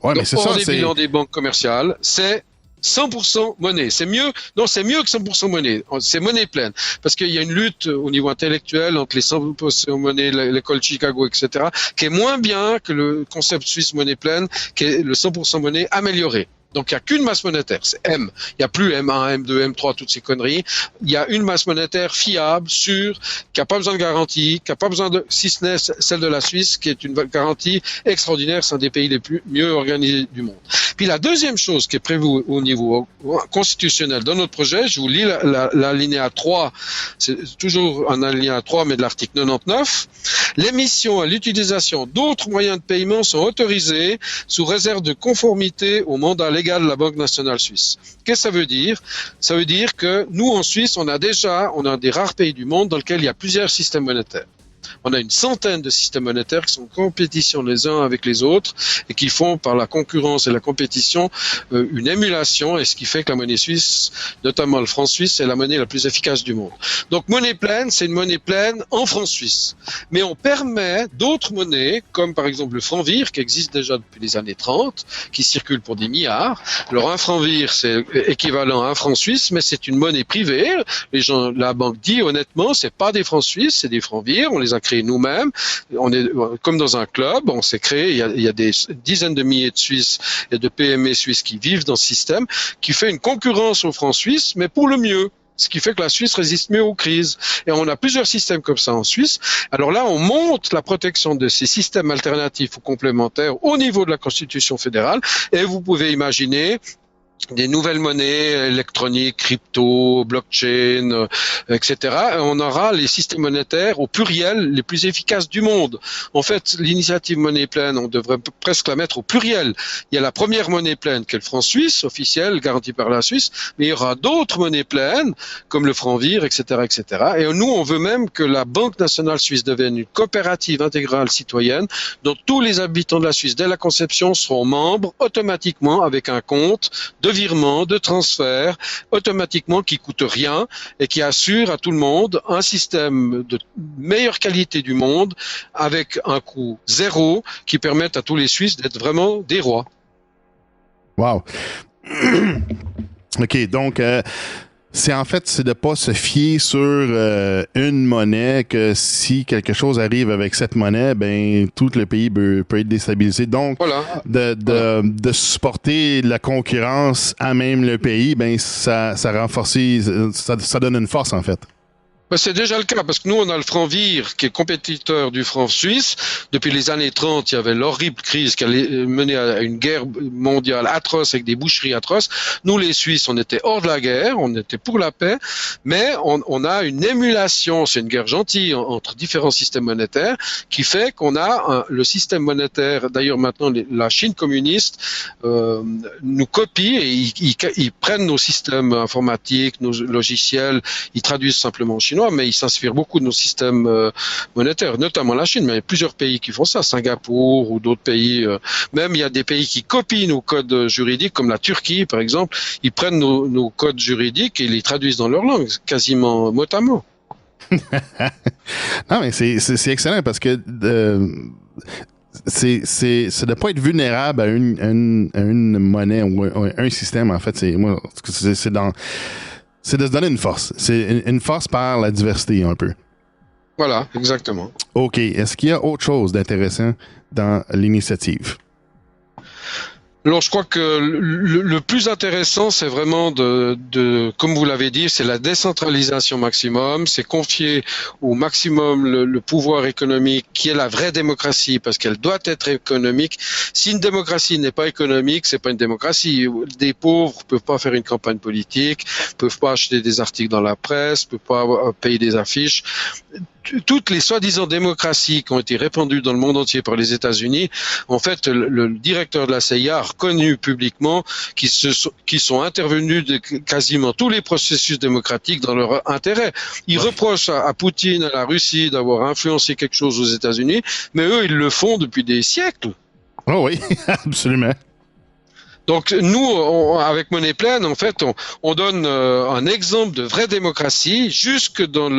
Ouais, mais c'est ça. Hors des bilans des banques commerciales, c'est 100% monnaie. C'est mieux que 100% monnaie. C'est monnaie pleine. Parce qu'il y a une lutte au niveau intellectuel entre les 100% monnaie, l'école Chicago, etc., qui est moins bien que le concept suisse monnaie pleine, qui est le 100% monnaie amélioré. Donc, il n'y a qu'une masse monétaire, c'est M. Il n'y a plus M1, M2, M3, toutes ces conneries. Il y a une masse monétaire fiable, sûre, qui n'a pas besoin de garantie, qui n'a pas besoin de, si ce n'est celle de la Suisse, qui est une garantie extraordinaire, c'est un des pays les mieux organisés du monde. Puis la deuxième chose qui est prévue au niveau constitutionnel dans notre projet, je vous lis l'alinéa 3, c'est toujours un alinéa 3, mais de l'article 99. L'émission et l'utilisation d'autres moyens de paiement sont autorisés sous réserve de conformité au mandat légal de la Banque nationale suisse. Qu'est-ce que ça veut dire? Ça veut dire que nous, en Suisse, on a des rares pays du monde dans lesquels il y a plusieurs systèmes monétaires. On a une centaine de systèmes monétaires qui sont en compétition les uns avec les autres et qui font par la concurrence et la compétition une émulation, et ce qui fait que la monnaie suisse, notamment le franc suisse, est la monnaie la plus efficace du monde. Donc monnaie pleine, c'est une monnaie pleine en franc suisse. Mais on permet d'autres monnaies, comme par exemple le franc vire, qui existe déjà depuis les années 30, qui circule pour des milliards. Alors un franc vire, c'est équivalent à un franc suisse, mais c'est une monnaie privée. Les gens, la banque dit honnêtement, c'est pas des francs suisses, c'est des francs vire. On les a créés nous-mêmes. On est comme dans un club. On s'est créé. Il y a des dizaines de milliers de Suisses et de PME suisses qui vivent dans ce système, qui fait une concurrence aux francs suisses, mais pour le mieux. Ce qui fait que la Suisse résiste mieux aux crises. Et on a plusieurs systèmes comme ça en Suisse. Alors là, on monte la protection de ces systèmes alternatifs ou complémentaires au niveau de la Constitution fédérale. Et vous pouvez imaginer des nouvelles monnaies électroniques, crypto, blockchain, etc. On aura les systèmes monétaires au pluriel les plus efficaces du monde. En fait, l'initiative monnaie pleine, on devrait presque la mettre au pluriel. Il y a la première monnaie pleine qui est le franc suisse, officiel, garanti par la Suisse, mais il y aura d'autres monnaies pleines, comme le franc vire, etc., etc. Et nous, on veut même que la Banque nationale suisse devienne une coopérative intégrale citoyenne dont tous les habitants de la Suisse, dès la conception, seront membres automatiquement avec un compte de virement, de transfert, automatiquement, qui coûte rien et qui assure à tout le monde un système de meilleure qualité du monde avec un coût zéro qui permette à tous les Suisses d'être vraiment des rois. Wow. OK, donc c'est de pas se fier sur une monnaie, que si quelque chose arrive avec cette monnaie, ben tout le pays peut être déstabilisé. Donc, voilà. de supporter la concurrence à même le pays, ben ça renforce, ça donne une force en fait. C'est déjà le cas, parce que nous, on a le franc vire qui est compétiteur du franc suisse. Depuis les années 30, il y avait l'horrible crise qui allait mener à une guerre mondiale atroce avec des boucheries atroces. Nous, les Suisses, on était hors de la guerre, on était pour la paix, mais on a une émulation, c'est une guerre gentille entre différents systèmes monétaires qui fait qu'on a le système monétaire, d'ailleurs maintenant la Chine communiste nous copie et ils prennent nos systèmes informatiques, nos logiciels, ils traduisent simplement en chinois, mais ils s'inspirent beaucoup de nos systèmes monétaires, notamment la Chine, mais il y a plusieurs pays qui font ça, Singapour ou d'autres pays. Même il y a des pays qui copient nos codes juridiques, comme la Turquie par exemple, ils prennent nos codes juridiques et ils les traduisent dans leur langue, quasiment mot à mot. Non, mais c'est excellent parce que c'est de pas être vulnérable à une monnaie ou un système, en fait. C'est de se donner une force. C'est une force par la diversité, un peu. Voilà, exactement. OK. Est-ce qu'il y a autre chose d'intéressant dans l'initiative? Alors, je crois que le plus intéressant, c'est vraiment comme vous l'avez dit, c'est la décentralisation maximum, c'est confier au maximum le pouvoir économique, qui est la vraie démocratie, parce qu'elle doit être économique. Si une démocratie n'est pas économique, c'est pas une démocratie. Des pauvres peuvent pas faire une campagne politique, peuvent pas acheter des articles dans la presse, peuvent pas payer des affiches. Toutes les soi-disant démocraties qui ont été répandues dans le monde entier par les États-Unis, en fait, le directeur de la CIA a reconnu publiquement qu'ils sont intervenus de quasiment tous les processus démocratiques dans leur intérêt. Ils reprochent à Poutine, à la Russie, d'avoir influencé quelque chose aux États-Unis, mais eux, ils le font depuis des siècles. Oh oui, absolument. Donc nous, avec Monnaie pleine, en fait, on donne un exemple de vraie démocratie, jusque dans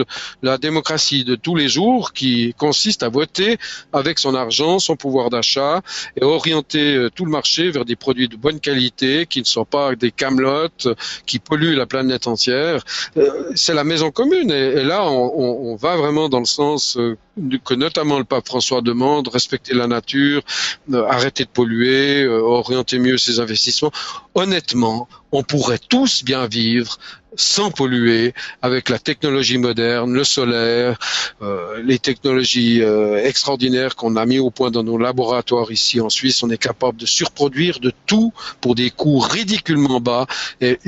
la démocratie de tous les jours, qui consiste à voter avec son argent, son pouvoir d'achat, et orienter tout le marché vers des produits de bonne qualité, qui ne sont pas des camelotes, qui polluent la planète entière. C'est la maison commune, et là, on va vraiment dans le sens que notamment le pape François demande, respecter la nature, arrêter de polluer, orienter mieux ses investissements. Honnêtement, on pourrait tous bien vivre sans polluer, avec la technologie moderne, le solaire, les technologies extraordinaires qu'on a mis au point dans nos laboratoires ici en Suisse. On est capable de surproduire de tout pour des coûts ridiculement bas. Et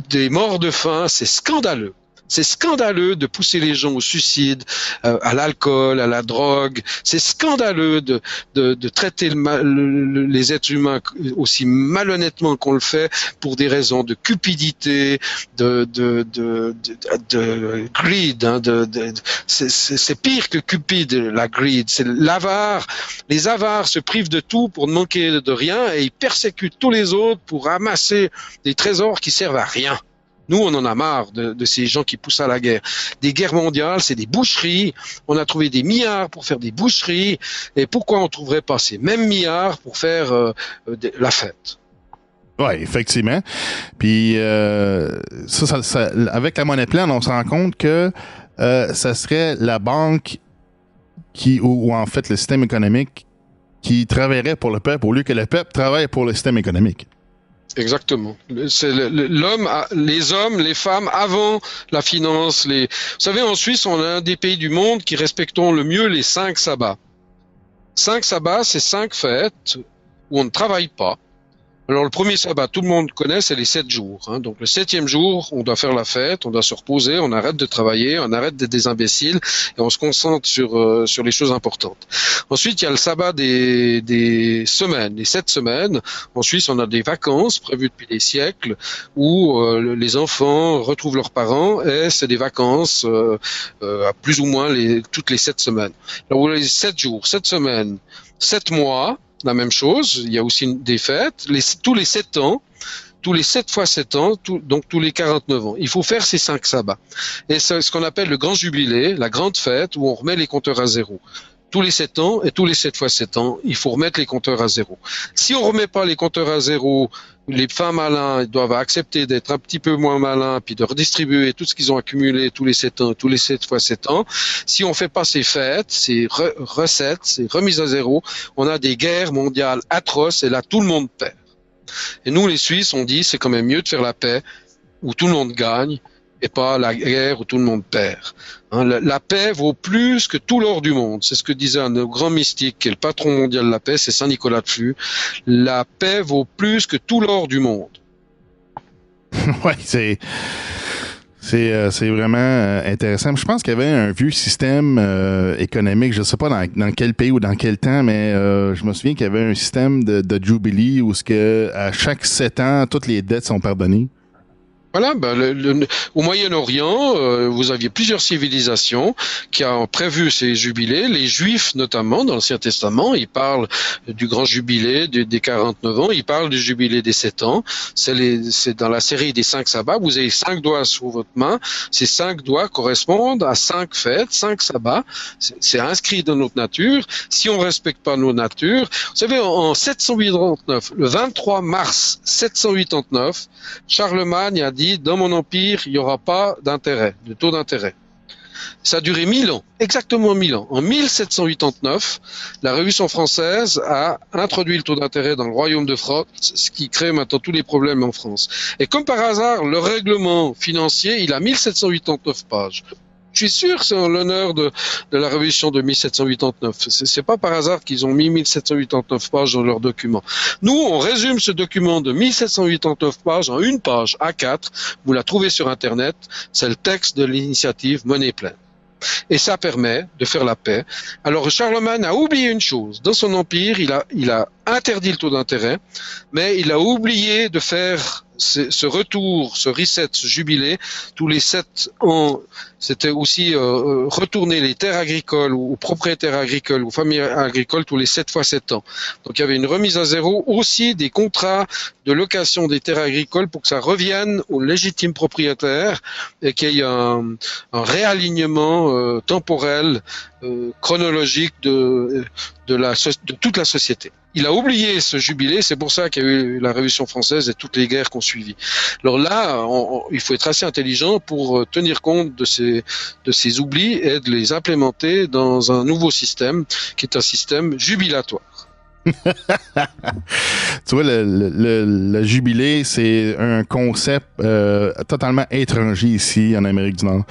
des morts de faim, c'est scandaleux. C'est scandaleux de pousser les gens au suicide, à l'alcool, à la drogue. C'est scandaleux de traiter les êtres humains aussi malhonnêtement qu'on le fait pour des raisons de cupidité, de greed. Hein, c'est pire que cupide, la greed. C'est l'avare. Les avares se privent de tout pour ne manquer de rien et ils persécutent tous les autres pour ramasser des trésors qui servent à rien. Nous, on en a marre de ces gens qui poussent à la guerre. Des guerres mondiales, c'est des boucheries. On a trouvé des milliards pour faire des boucheries. Et pourquoi on ne trouverait pas ces mêmes milliards pour faire la fête? Oui, effectivement. Puis, ça, avec la monnaie pleine, on se rend compte que ça serait la banque ou en fait le système économique qui travaillerait pour le peuple au lieu que le peuple travaille pour le système économique. Exactement. C'est l'homme, les hommes, les femmes avant la finance. Vous savez, en Suisse, on est un des pays du monde qui respectons le mieux les 5 sabbats. 5 sabbats, c'est 5 fêtes où on ne travaille pas. Alors le premier sabbat, tout le monde connaît, c'est les 7 jours. Hein. Donc le 7e jour, on doit faire la fête, on doit se reposer, on arrête de travailler, on arrête d'être des imbéciles et on se concentre sur les choses importantes. Ensuite, il y a le sabbat des semaines, les 7 semaines. En Suisse, on a des vacances prévues depuis des siècles où les enfants retrouvent leurs parents et c'est des vacances à plus ou moins toutes les 7 semaines. Alors les 7 jours, 7 semaines, 7 mois. La même chose, il y a aussi des fêtes, tous les 7 ans, tous les 7 fois 7 ans, donc tous les 49 ans. Il faut faire ces 5 sabbats. Et c'est ce qu'on appelle le grand jubilé, la grande fête, où on remet les compteurs à zéro. Tous les 7 ans et tous les 7 fois 7 ans, il faut remettre les compteurs à zéro. Si on remet pas les compteurs à zéro, les fins malins doivent accepter d'être un petit peu moins malins, puis de redistribuer tout ce qu'ils ont accumulé tous les 7 ans, tous les 7 fois 7 ans. Si on fait pas ces fêtes, ces recettes, ces remises à zéro, on a des guerres mondiales atroces et là, tout le monde perd. Et nous, les Suisses, on dit c'est quand même mieux de faire la paix où tout le monde gagne et pas la guerre où tout le monde perd. Hein, la paix vaut plus que tout l'or du monde. C'est ce que disait un grand mystique qui est le patron mondial de la paix, c'est Saint Nicolas de Flux. La paix vaut plus que tout l'or du monde. Ouais, c'est vraiment intéressant. Je pense qu'il y avait un vieux système économique, je ne sais pas dans quel pays ou dans quel temps, mais je me souviens qu'il y avait un système de Jubilee où à chaque 7 ans, toutes les dettes sont pardonnées. Voilà, au Moyen-Orient, vous aviez plusieurs civilisations qui ont prévu ces jubilés. Les Juifs, notamment, dans l'Ancien Testament, ils parlent du grand jubilé des 49 ans, ils parlent du jubilé des 7 ans. C'est dans la série des 5 sabbats. Vous avez 5 doigts sur votre main. Ces 5 doigts correspondent à 5 fêtes, 5 sabbats. C'est inscrit dans notre nature. Si on respecte pas nos natures, vous savez, en 789, le 23 mars 789, Charlemagne a dit dans mon empire, il n'y aura pas de taux d'intérêt. Ça a duré 1000 ans, exactement 1000 ans. En 1789, la Révolution française a introduit le taux d'intérêt dans le royaume de France, ce qui crée maintenant tous les problèmes en France. Et comme par hasard, le règlement financier, il a 1789 pages. Je suis sûr que c'est en l'honneur de la révolution de 1789. C'est pas par hasard qu'ils ont mis 1789 pages dans leur document. Nous, on résume ce document de 1789 pages en une page A4. Vous la trouvez sur Internet. C'est le texte de l'initiative Monnaie pleine. Et ça permet de faire la paix. Alors Charlemagne a oublié une chose. Dans son empire, il a interdit le taux d'intérêt, mais il a oublié de faire ce retour, ce reset, ce jubilé, tous les 7 ans. C'était aussi retourner les terres agricoles aux propriétaires agricoles, aux familles agricoles tous les 7 fois 7 ans. Donc il y avait une remise à zéro, aussi des contrats de location des terres agricoles pour que ça revienne aux légitimes propriétaires et qu'il y ait un réalignement temporel, chronologique de toute la société. Il a oublié ce jubilé, c'est pour ça qu'il y a eu la Révolution française et toutes les guerres qu'on suivit. Alors là, il faut être assez intelligent pour tenir compte de ces oublis et de les implémenter dans un nouveau système qui est un système jubilatoire. Tu vois, le jubilé, c'est un concept totalement étranger ici en Amérique du Nord.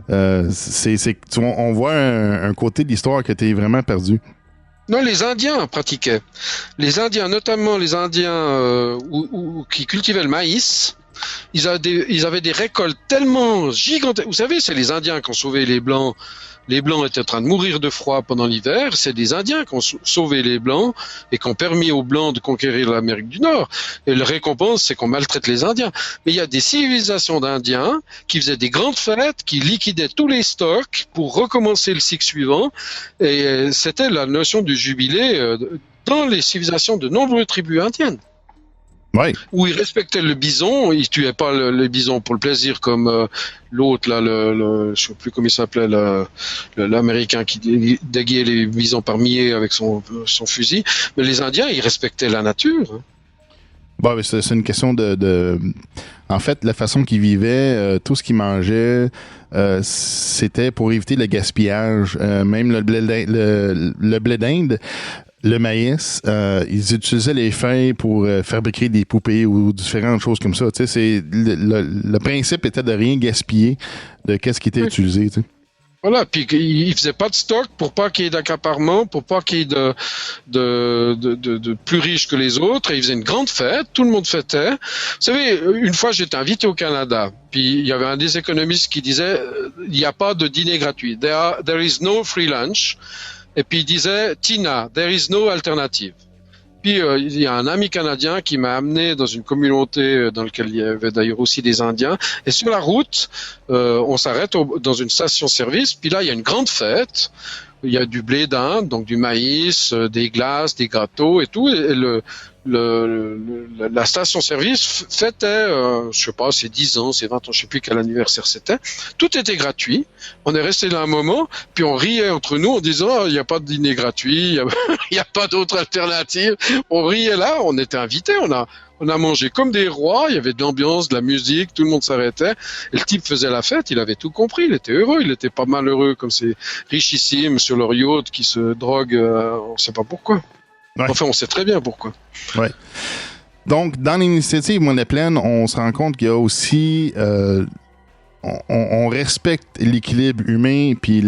On voit un côté de l'histoire qui était vraiment perdu. Non, les Indiens pratiquaient. Les Indiens, notamment les Indiens qui cultivaient le maïs, Ils avaient des récoltes tellement gigantesques. Vous savez, c'est les Indiens qui ont sauvé les Blancs. Les Blancs étaient en train de mourir de froid pendant l'hiver. C'est des Indiens qui ont sauvé les Blancs et qui ont permis aux Blancs de conquérir l'Amérique du Nord. Et la récompense, c'est qu'on maltraite les Indiens. Mais il y a des civilisations d'Indiens qui faisaient des grandes fêtes, qui liquidaient tous les stocks pour recommencer le cycle suivant. Et c'était la notion du jubilé dans les civilisations de nombreuses tribus indiennes. Ouais. Où ils respectaient le bison, ils tuaient pas les bisons pour le plaisir comme l'autre là, je sais plus comment il s'appelait, l'Américain qui déguait les bisons par milliers avec son fusil. Mais les Indiens, ils respectaient la nature. Bon, c'est une question de... En fait, la façon qu'ils vivaient, tout ce qu'ils mangeaient, c'était pour éviter le gaspillage. Même le blé d'Inde, le maïs, ils utilisaient les feuilles pour fabriquer des poupées ou différentes choses comme ça. Tu sais, le principe était de rien gaspiller de qu'est-ce qui était utilisé. Tu sais. Voilà, puis ils faisaient pas de stock pour pas qu'il y ait d'accaparement, pour pas qu'il y ait de plus riches que les autres. Et ils faisaient une grande fête, tout le monde fêtait. Vous savez, une fois j'étais invité au Canada, puis il y avait un des économistes qui disait il n'y a pas de dîner gratuit. There is no free lunch. Et puis il disait, Tina, there is no alternative. Puis il y a un ami canadien qui m'a amené dans une communauté dans laquelle il y avait d'ailleurs aussi des Indiens. Et sur la route, on s'arrête dans une station-service. Puis là, il y a une grande fête. Il y a du blé d'Inde, donc du maïs, des glaces, des gâteaux et tout. Et la station-service fêtait, je sais pas, c'est 10 ans, c'est 20 ans, je sais plus quel anniversaire c'était. Tout était gratuit. On est resté là un moment, puis on riait entre nous en disant, il n'y a pas de dîner gratuit, il n'y a pas d'autre alternative. On riait là, on était invités, on a mangé comme des rois, il y avait de l'ambiance, de la musique, tout le monde s'arrêtait. Et le type faisait la fête, il avait tout compris, il était heureux, il était pas malheureux comme ces richissimes sur leur yacht qui se droguent, on sait pas pourquoi. Ouais. Enfin, on sait très bien pourquoi. Ouais. Donc, dans l'initiative Monnaie Pleine, on se rend compte qu'il y a aussi... on respecte l'équilibre humain, puis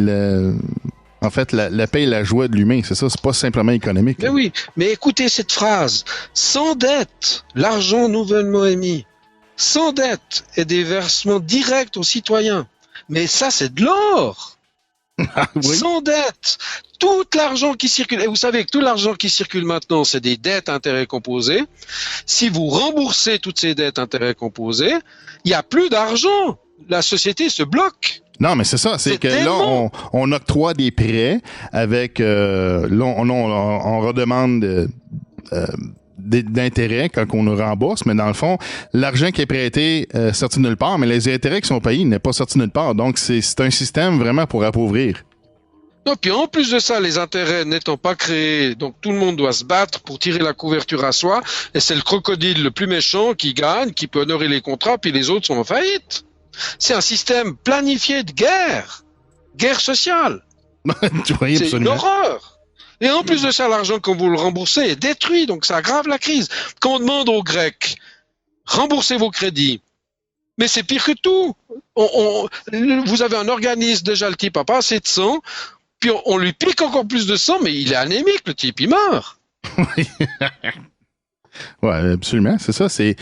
en fait, la paix et la joie de l'humain, c'est ça, c'est pas simplement économique. Mais oui, mais écoutez cette phrase. Sans dette, l'argent nouvellement émis. Sans dette et des versements directs aux citoyens. Mais ça, c'est de l'or. Oui. Sans dette. Tout l'argent qui circule, et vous savez que tout l'argent qui circule maintenant, c'est des dettes intérêts composés. Si vous remboursez toutes ces dettes intérêts composés, il n'y a plus d'argent. La société se bloque. Non, mais c'est ça, c'est que tellement... là, on octroie des prêts avec, là, on redemande d'intérêts quand on nous rembourse, mais dans le fond, l'argent qui est prêté sorti de nulle part, mais les intérêts qui sont payés n'est pas sorti de nulle part. Donc, c'est un système vraiment pour appauvrir. Non, puis en plus de ça, les intérêts n'étant pas créés, donc tout le monde doit se battre pour tirer la couverture à soi, et c'est le crocodile le plus méchant qui gagne, qui peut honorer les contrats, puis les autres sont en faillite. C'est un système planifié de guerre sociale. C'est une horreur. Et en plus de ça, l'argent quand vous le remboursez est détruit, donc ça aggrave la crise. Quand on demande aux Grecs, remboursez vos crédits, mais c'est pire que tout. Vous avez un organisme, déjà le type a pas assez de sang, puis on lui pique encore plus de sang, mais il est anémique, le type, il meurt. Ouais, absolument, c'est ça, c'est...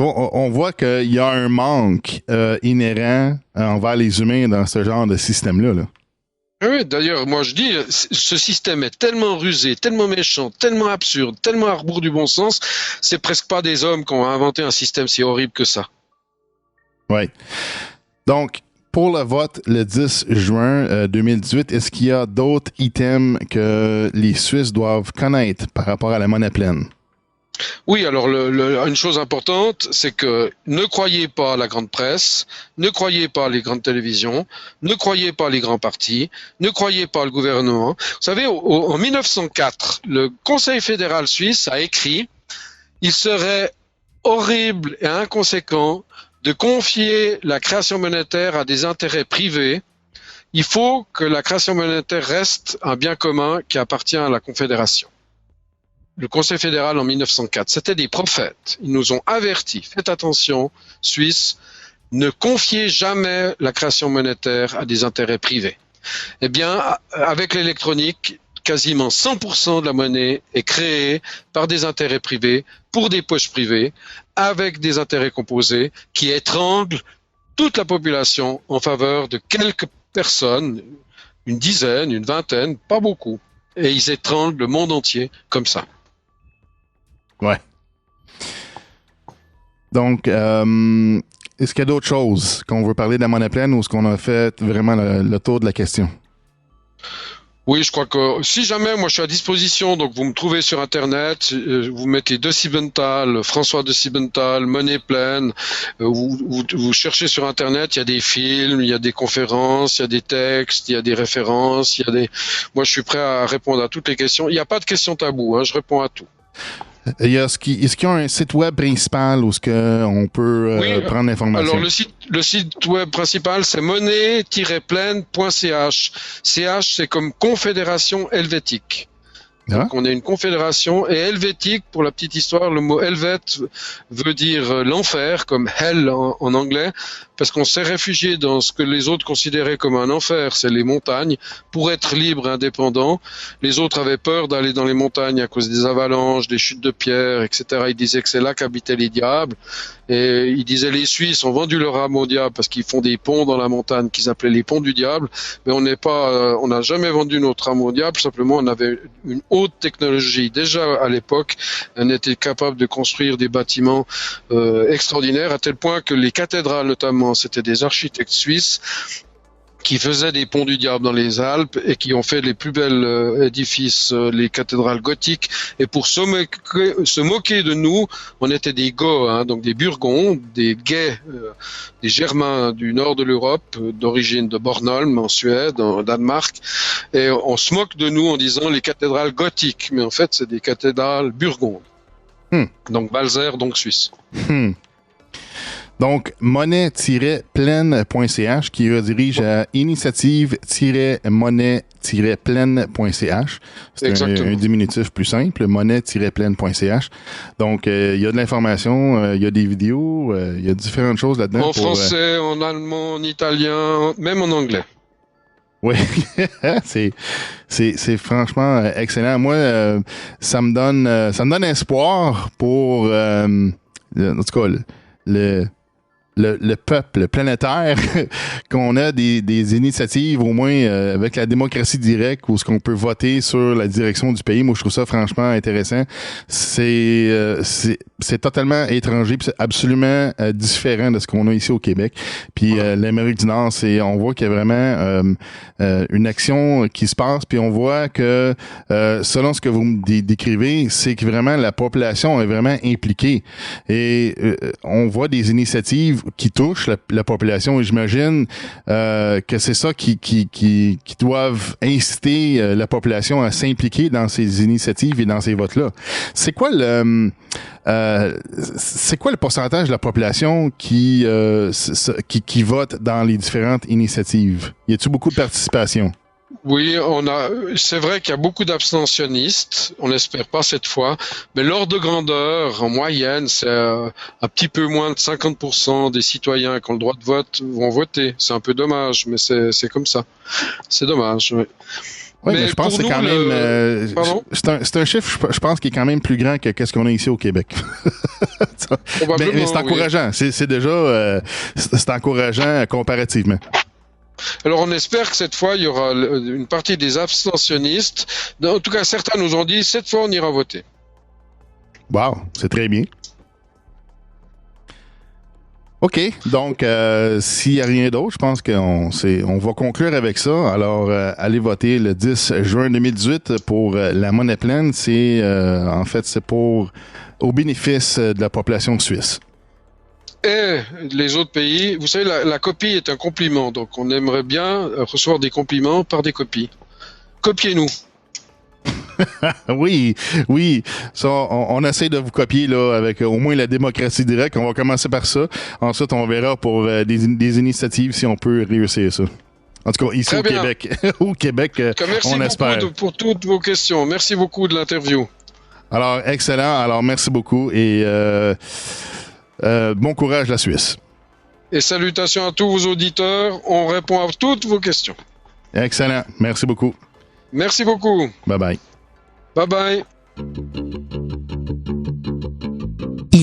On voit qu'il y a un manque inhérent envers les humains dans ce genre de système-là. Là. Oui, d'ailleurs, moi je dis, ce système est tellement rusé, tellement méchant, tellement absurde, tellement à rebours du bon sens, c'est presque pas des hommes qui ont inventé un système si horrible que ça. Oui. Donc, pour le vote le 10 juin 2018, est-ce qu'il y a d'autres items que les Suisses doivent connaître par rapport à la monnaie pleine? Oui, alors une chose importante, c'est que ne croyez pas à la grande presse, ne croyez pas à les grandes télévisions, ne croyez pas les grands partis, ne croyez pas le gouvernement. Vous savez, en 1904, le Conseil fédéral suisse a écrit « Il serait horrible et inconséquent de confier la création monétaire à des intérêts privés. Il faut que la création monétaire reste un bien commun qui appartient à la Confédération. » Le Conseil fédéral en 1904, c'était des prophètes. Ils nous ont avertis. Faites attention, Suisse, ne confiez jamais la création monétaire à des intérêts privés. Eh bien, avec l'électronique, quasiment 100% de la monnaie est créée par des intérêts privés, pour des poches privées, avec des intérêts composés qui étranglent toute la population en faveur de quelques personnes, une dizaine, une vingtaine, pas beaucoup. Et ils étranglent le monde entier comme ça. Ouais. Donc, est-ce qu'il y a d'autres choses qu'on veut parler de la monnaie pleine ou est-ce qu'on a fait vraiment le tour de la question? Oui, je crois que si jamais, moi je suis à disposition, donc vous me trouvez sur Internet, vous mettez De Siebenthal, François De Siebenthal, Monnaie pleine, vous cherchez sur Internet, il y a des films, il y a des conférences, il y a des textes, il y a des références, moi je suis prêt à répondre à toutes les questions. Il n'y a pas de questions taboues, je réponds à tout. Est-ce qu'il y a un site web principal où on peut prendre l'information? Alors le site web principal, c'est monnaie-pleine.ch. CH, c'est comme Confédération helvétique. Donc on est une confédération, et helvétique, pour la petite histoire, le mot helvète veut dire l'enfer, comme hell en anglais, parce qu'on s'est réfugié dans ce que les autres considéraient comme un enfer, c'est les montagnes, pour être libre et indépendant. Les autres avaient peur d'aller dans les montagnes à cause des avalanches, des chutes de pierres, etc. Ils disaient que c'est là qu'habitaient les diables, et ils disaient les Suisses ont vendu leur âme au diable parce qu'ils font des ponts dans la montagne qu'ils appelaient les ponts du diable, mais on n'a jamais vendu notre âme au diable, simplement on avait une haute technologie. Déjà à l'époque, on était capable de construire des bâtiments extraordinaires, à tel point que les cathédrales notamment, c'était des architectes suisses qui faisaient des ponts du diable dans les Alpes et qui ont fait les plus belles édifices, les cathédrales gothiques. Et pour se moquer de nous, on était des Goths, donc des Burgondes, des Gays, des Germains du nord de l'Europe, d'origine de Bornholm en Suède, en Danemark. Et on se moque de nous en disant les cathédrales gothiques, mais en fait c'est des cathédrales burgondes. Donc Balzer, donc suisse. Donc, monnaie-pleine.ch qui redirige à initiative-monnaie-pleine.ch. C'est un diminutif plus simple, monnaie-pleine.ch. Donc, il y a de l'information, il y a des vidéos, il y a différentes choses là-dedans. En français, en allemand, en italien, même en anglais. Oui, c'est franchement excellent. Moi, ça me donne espoir pour, en tout cas, le peuple planétaire, qu'on a des initiatives, au moins avec la démocratie directe, où ce qu'on peut voter sur la direction du pays. Moi, je trouve ça franchement intéressant. C'est totalement étranger, puis c'est absolument différent de ce qu'on a ici au Québec. Puis l'Amérique du Nord, on voit qu'il y a vraiment une action qui se passe, puis on voit que selon ce que vous me décrivez, c'est que vraiment la population est vraiment impliquée. Et on voit des initiatives qui touchent la population, et j'imagine que c'est ça qui doivent inciter la population à s'impliquer dans ces initiatives et dans ces votes-là. C'est quoi le pourcentage de la population qui vote dans les différentes initiatives? Y a-t-il beaucoup de participation? Oui, c'est vrai qu'il y a beaucoup d'abstentionnistes, on n'espère pas cette fois, mais l'ordre de grandeur, en moyenne, c'est un petit peu moins de 50% des citoyens qui ont le droit de vote vont voter. C'est un peu dommage, mais c'est comme ça. C'est dommage, oui. Oui, mais je pense que c'est quand même... c'est un chiffre, je pense, qui est quand même plus grand que ce qu'on a ici au Québec. mais c'est encourageant. Oui. C'est déjà... c'est encourageant comparativement. Alors on espère que cette fois, il y aura une partie des abstentionnistes. En tout cas, certains nous ont dit, cette fois, on ira voter. Wow, c'est très bien. OK, donc s'il n'y a rien d'autre, je pense qu'on va conclure avec ça. Alors, allez voter le 10 juin 2018 pour la monnaie pleine. En fait, c'est au bénéfice de la population suisse. Et les autres pays, vous savez, la copie est un compliment, donc on aimerait bien recevoir des compliments par des copies. Copiez-nous. Oui. Ça, on essaie de vous copier là avec au moins la démocratie directe. On va commencer par ça. Ensuite, on verra pour des initiatives si on peut réussir ça. En tout cas, ici au Québec. Au Québec, on espère. Merci beaucoup pour toutes vos questions. Merci beaucoup de l'interview. Alors, excellent. Alors, merci beaucoup et bon courage, la Suisse. Et salutations à tous vos auditeurs. On répond à toutes vos questions. Excellent. Merci beaucoup. Merci beaucoup. Bye bye. Bye bye.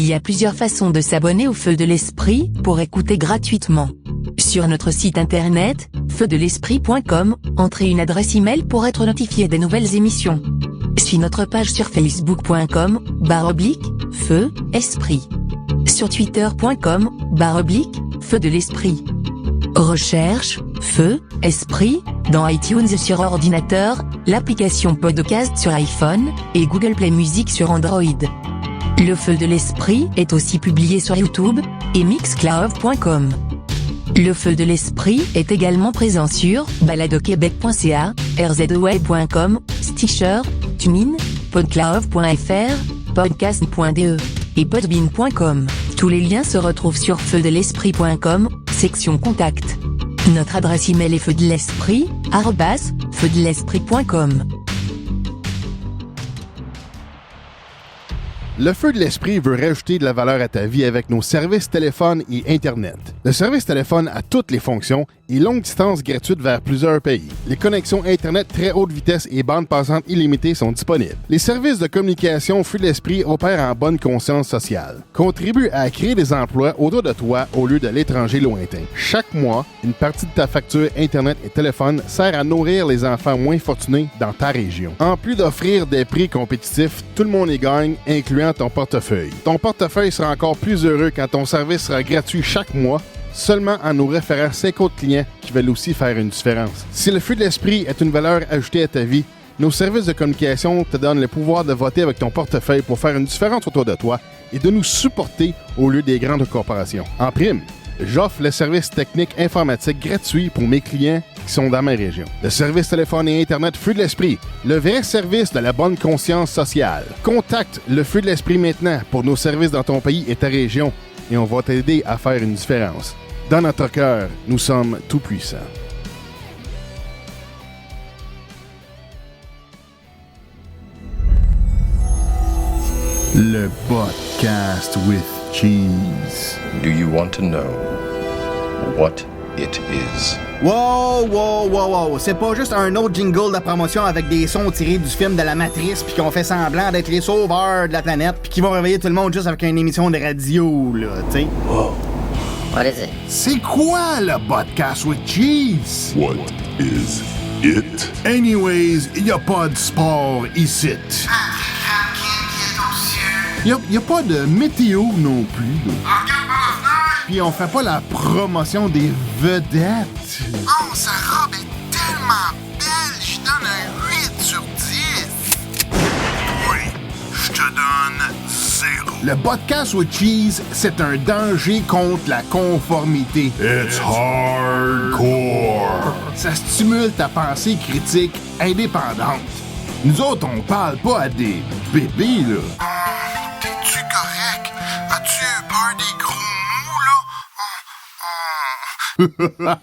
Il y a plusieurs façons de s'abonner au Feu de l'Esprit pour écouter gratuitement. Sur notre site internet, feudelesprit.com, entrez une adresse email pour être notifié des nouvelles émissions. Suis notre page sur facebook.com/feu esprit. Sur twitter.com/feu de l'esprit. Recherche Feu Esprit dans iTunes sur ordinateur, l'application Podcast sur iPhone et Google Play Music sur Android. Le Feu de l'Esprit est aussi publié sur YouTube et mixcloud.com. Le Feu de l'Esprit est également présent sur baladoquebec.ca, rzweb.com, Stitcher, TuneIn, podcloud.fr, podcast.de et podbean.com. Tous les liens se retrouvent sur feudelesprit.com, section contact. Notre adresse email est feudelesprit@feudelesprit.com. Le Feu de l'Esprit veut rajouter de la valeur à ta vie avec nos services téléphone et Internet. Le service téléphone a toutes les fonctions et longue distance gratuite vers plusieurs pays. Les connexions Internet très haute vitesse et bandes passantes illimitées sont disponibles. Les services de communication Feu de l'Esprit opèrent en bonne conscience sociale. Contribue à créer des emplois autour de toi au lieu de l'étranger lointain. Chaque mois, une partie de ta facture Internet et téléphone sert à nourrir les enfants moins fortunés dans ta région. En plus d'offrir des prix compétitifs, tout le monde y gagne, incluant ton portefeuille. Ton portefeuille sera encore plus heureux quand ton service sera gratuit chaque mois, seulement en nous référant 50 clients qui veulent aussi faire une différence. Si le Feu de l'Esprit est une valeur ajoutée à ta vie, nos services de communication te donnent le pouvoir de voter avec ton portefeuille pour faire une différence autour de toi et de nous supporter au lieu des grandes corporations. En prime, j'offre le service technique informatique gratuit pour mes clients qui sont dans ma région. Le service téléphone et Internet Feu de l'Esprit, le vrai service de la bonne conscience sociale. Contacte le Feu de l'Esprit maintenant pour nos services dans ton pays et ta région et on va t'aider à faire une différence. Dans notre cœur, nous sommes tout-puissants. Le podcast with cheese. Do you want to know what it is? Wow! C'est pas juste un autre jingle de promotion avec des sons tirés du film de la Matrice puis qu'on fait semblant d'être les sauveurs de la planète puis qui vont réveiller tout le monde juste avec une émission de radio, là, tu sais. Wow. What is it? C'est quoi le podcast with cheese? What is it? Anyways, y a pas de sport ici. Y a pas de météo non plus. Puis on fait pas la promotion des vedettes. Oh, sa robe est tellement belle, je donne un 8 sur 10. Oui, je te donne 0. Le podcast with cheese, c'est un danger contre la conformité. It's hardcore. Ça stimule ta pensée critique indépendante. Nous autres, on parle pas à des bébés, là. T'es-tu correct? As-tu peur des gros mots, là?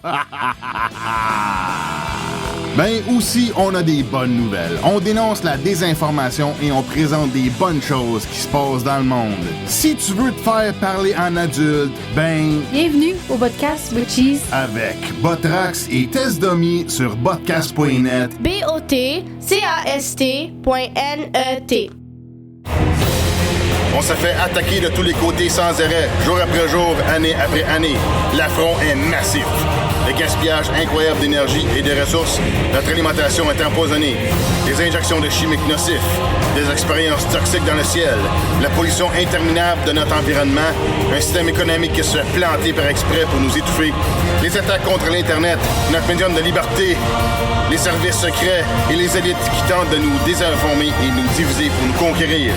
Ben aussi, on a des bonnes nouvelles. On dénonce la désinformation et on présente des bonnes choses qui se passent dans le monde. Si tu veux te faire parler en adulte, ben... Bienvenue au podcast with cheese. Avec Botrax et Test Dummy sur botcast.net. BOTCAST.net. On se fait attaquer de tous les côtés sans arrêt, jour après jour, année après année. L'affront est massif. Le gaspillage incroyable d'énergie et de ressources, notre alimentation est empoisonnée, des injections de chimiques nocifs, des expériences toxiques dans le ciel, la pollution interminable de notre environnement, un système économique qui se fait planter par exprès pour nous étouffer, les attaques contre l'Internet, notre médium de liberté, les services secrets et les élites qui tentent de nous désinformer et nous diviser pour nous conquérir,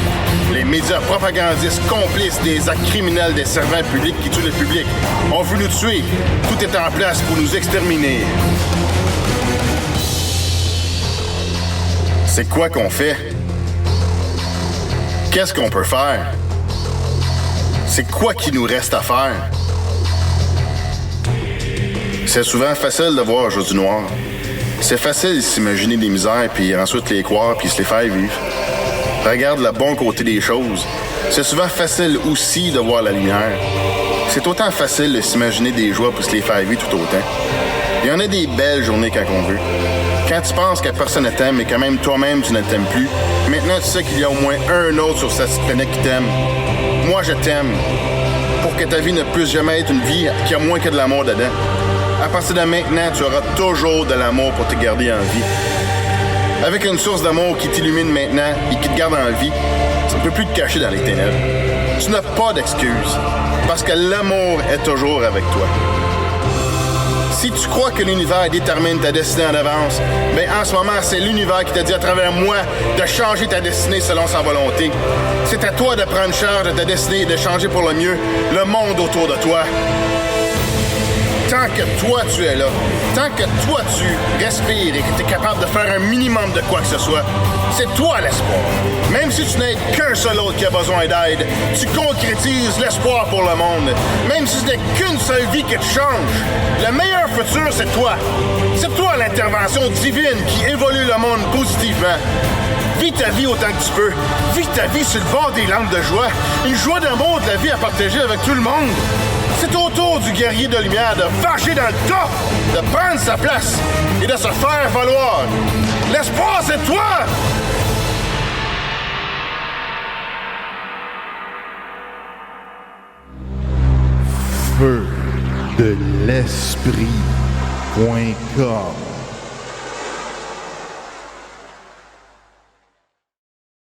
les médias propagandistes complices des actes criminels des servants publics qui tuent le public, ont voulu nous tuer, tout est en place pour nous exterminer. C'est quoi qu'on fait? Qu'est-ce qu'on peut faire? C'est quoi qui nous reste à faire? C'est souvent facile de voir juste du noir. C'est facile de s'imaginer des misères, puis ensuite les croire, puis se les faire vivre. Regarde le bon côté des choses. C'est souvent facile aussi de voir la lumière. C'est autant facile de s'imaginer des joies pour se les faire vivre tout autant. Il y en a des belles journées quand on veut. Quand tu penses que personne ne t'aime et que même toi-même tu ne t'aimes plus, maintenant tu sais qu'il y a au moins un autre sur cette planète qui t'aime. Moi, je t'aime. Pour que ta vie ne puisse jamais être une vie qui a moins que de l'amour dedans. À partir de maintenant, tu auras toujours de l'amour pour te garder en vie. Avec une source d'amour qui t'illumine maintenant et qui te garde en vie, ça ne peut plus te cacher dans les ténèbres. Tu n'as pas d'excuses, parce que l'amour est toujours avec toi. Si tu crois que l'univers détermine ta destinée en avance, ben en ce moment, c'est l'univers qui t'a dit à travers moi de changer ta destinée selon sa volonté. C'est à toi de prendre charge de ta destinée et de changer pour le mieux le monde autour de toi. Tant que toi, tu es là, tant que toi, tu respires et que tu es capable de faire un minimum de quoi que ce soit, c'est toi l'espoir. Même si tu n'es qu'un seul autre qui a besoin d'aide, tu concrétises l'espoir pour le monde. Même si ce n'est qu'une seule vie qui te change, le meilleur futur, c'est toi. C'est toi l'intervention divine qui évolue le monde positivement. Vis ta vie autant que tu peux. Vis ta vie sur le bord des lampes de joie. Une joie d'amour de la vie à partager avec tout le monde. C'est au tour du guerrier de lumière de varger dans le tas, de prendre sa place et de se faire valoir. L'espoir, c'est toi! Feu de l'esprit.com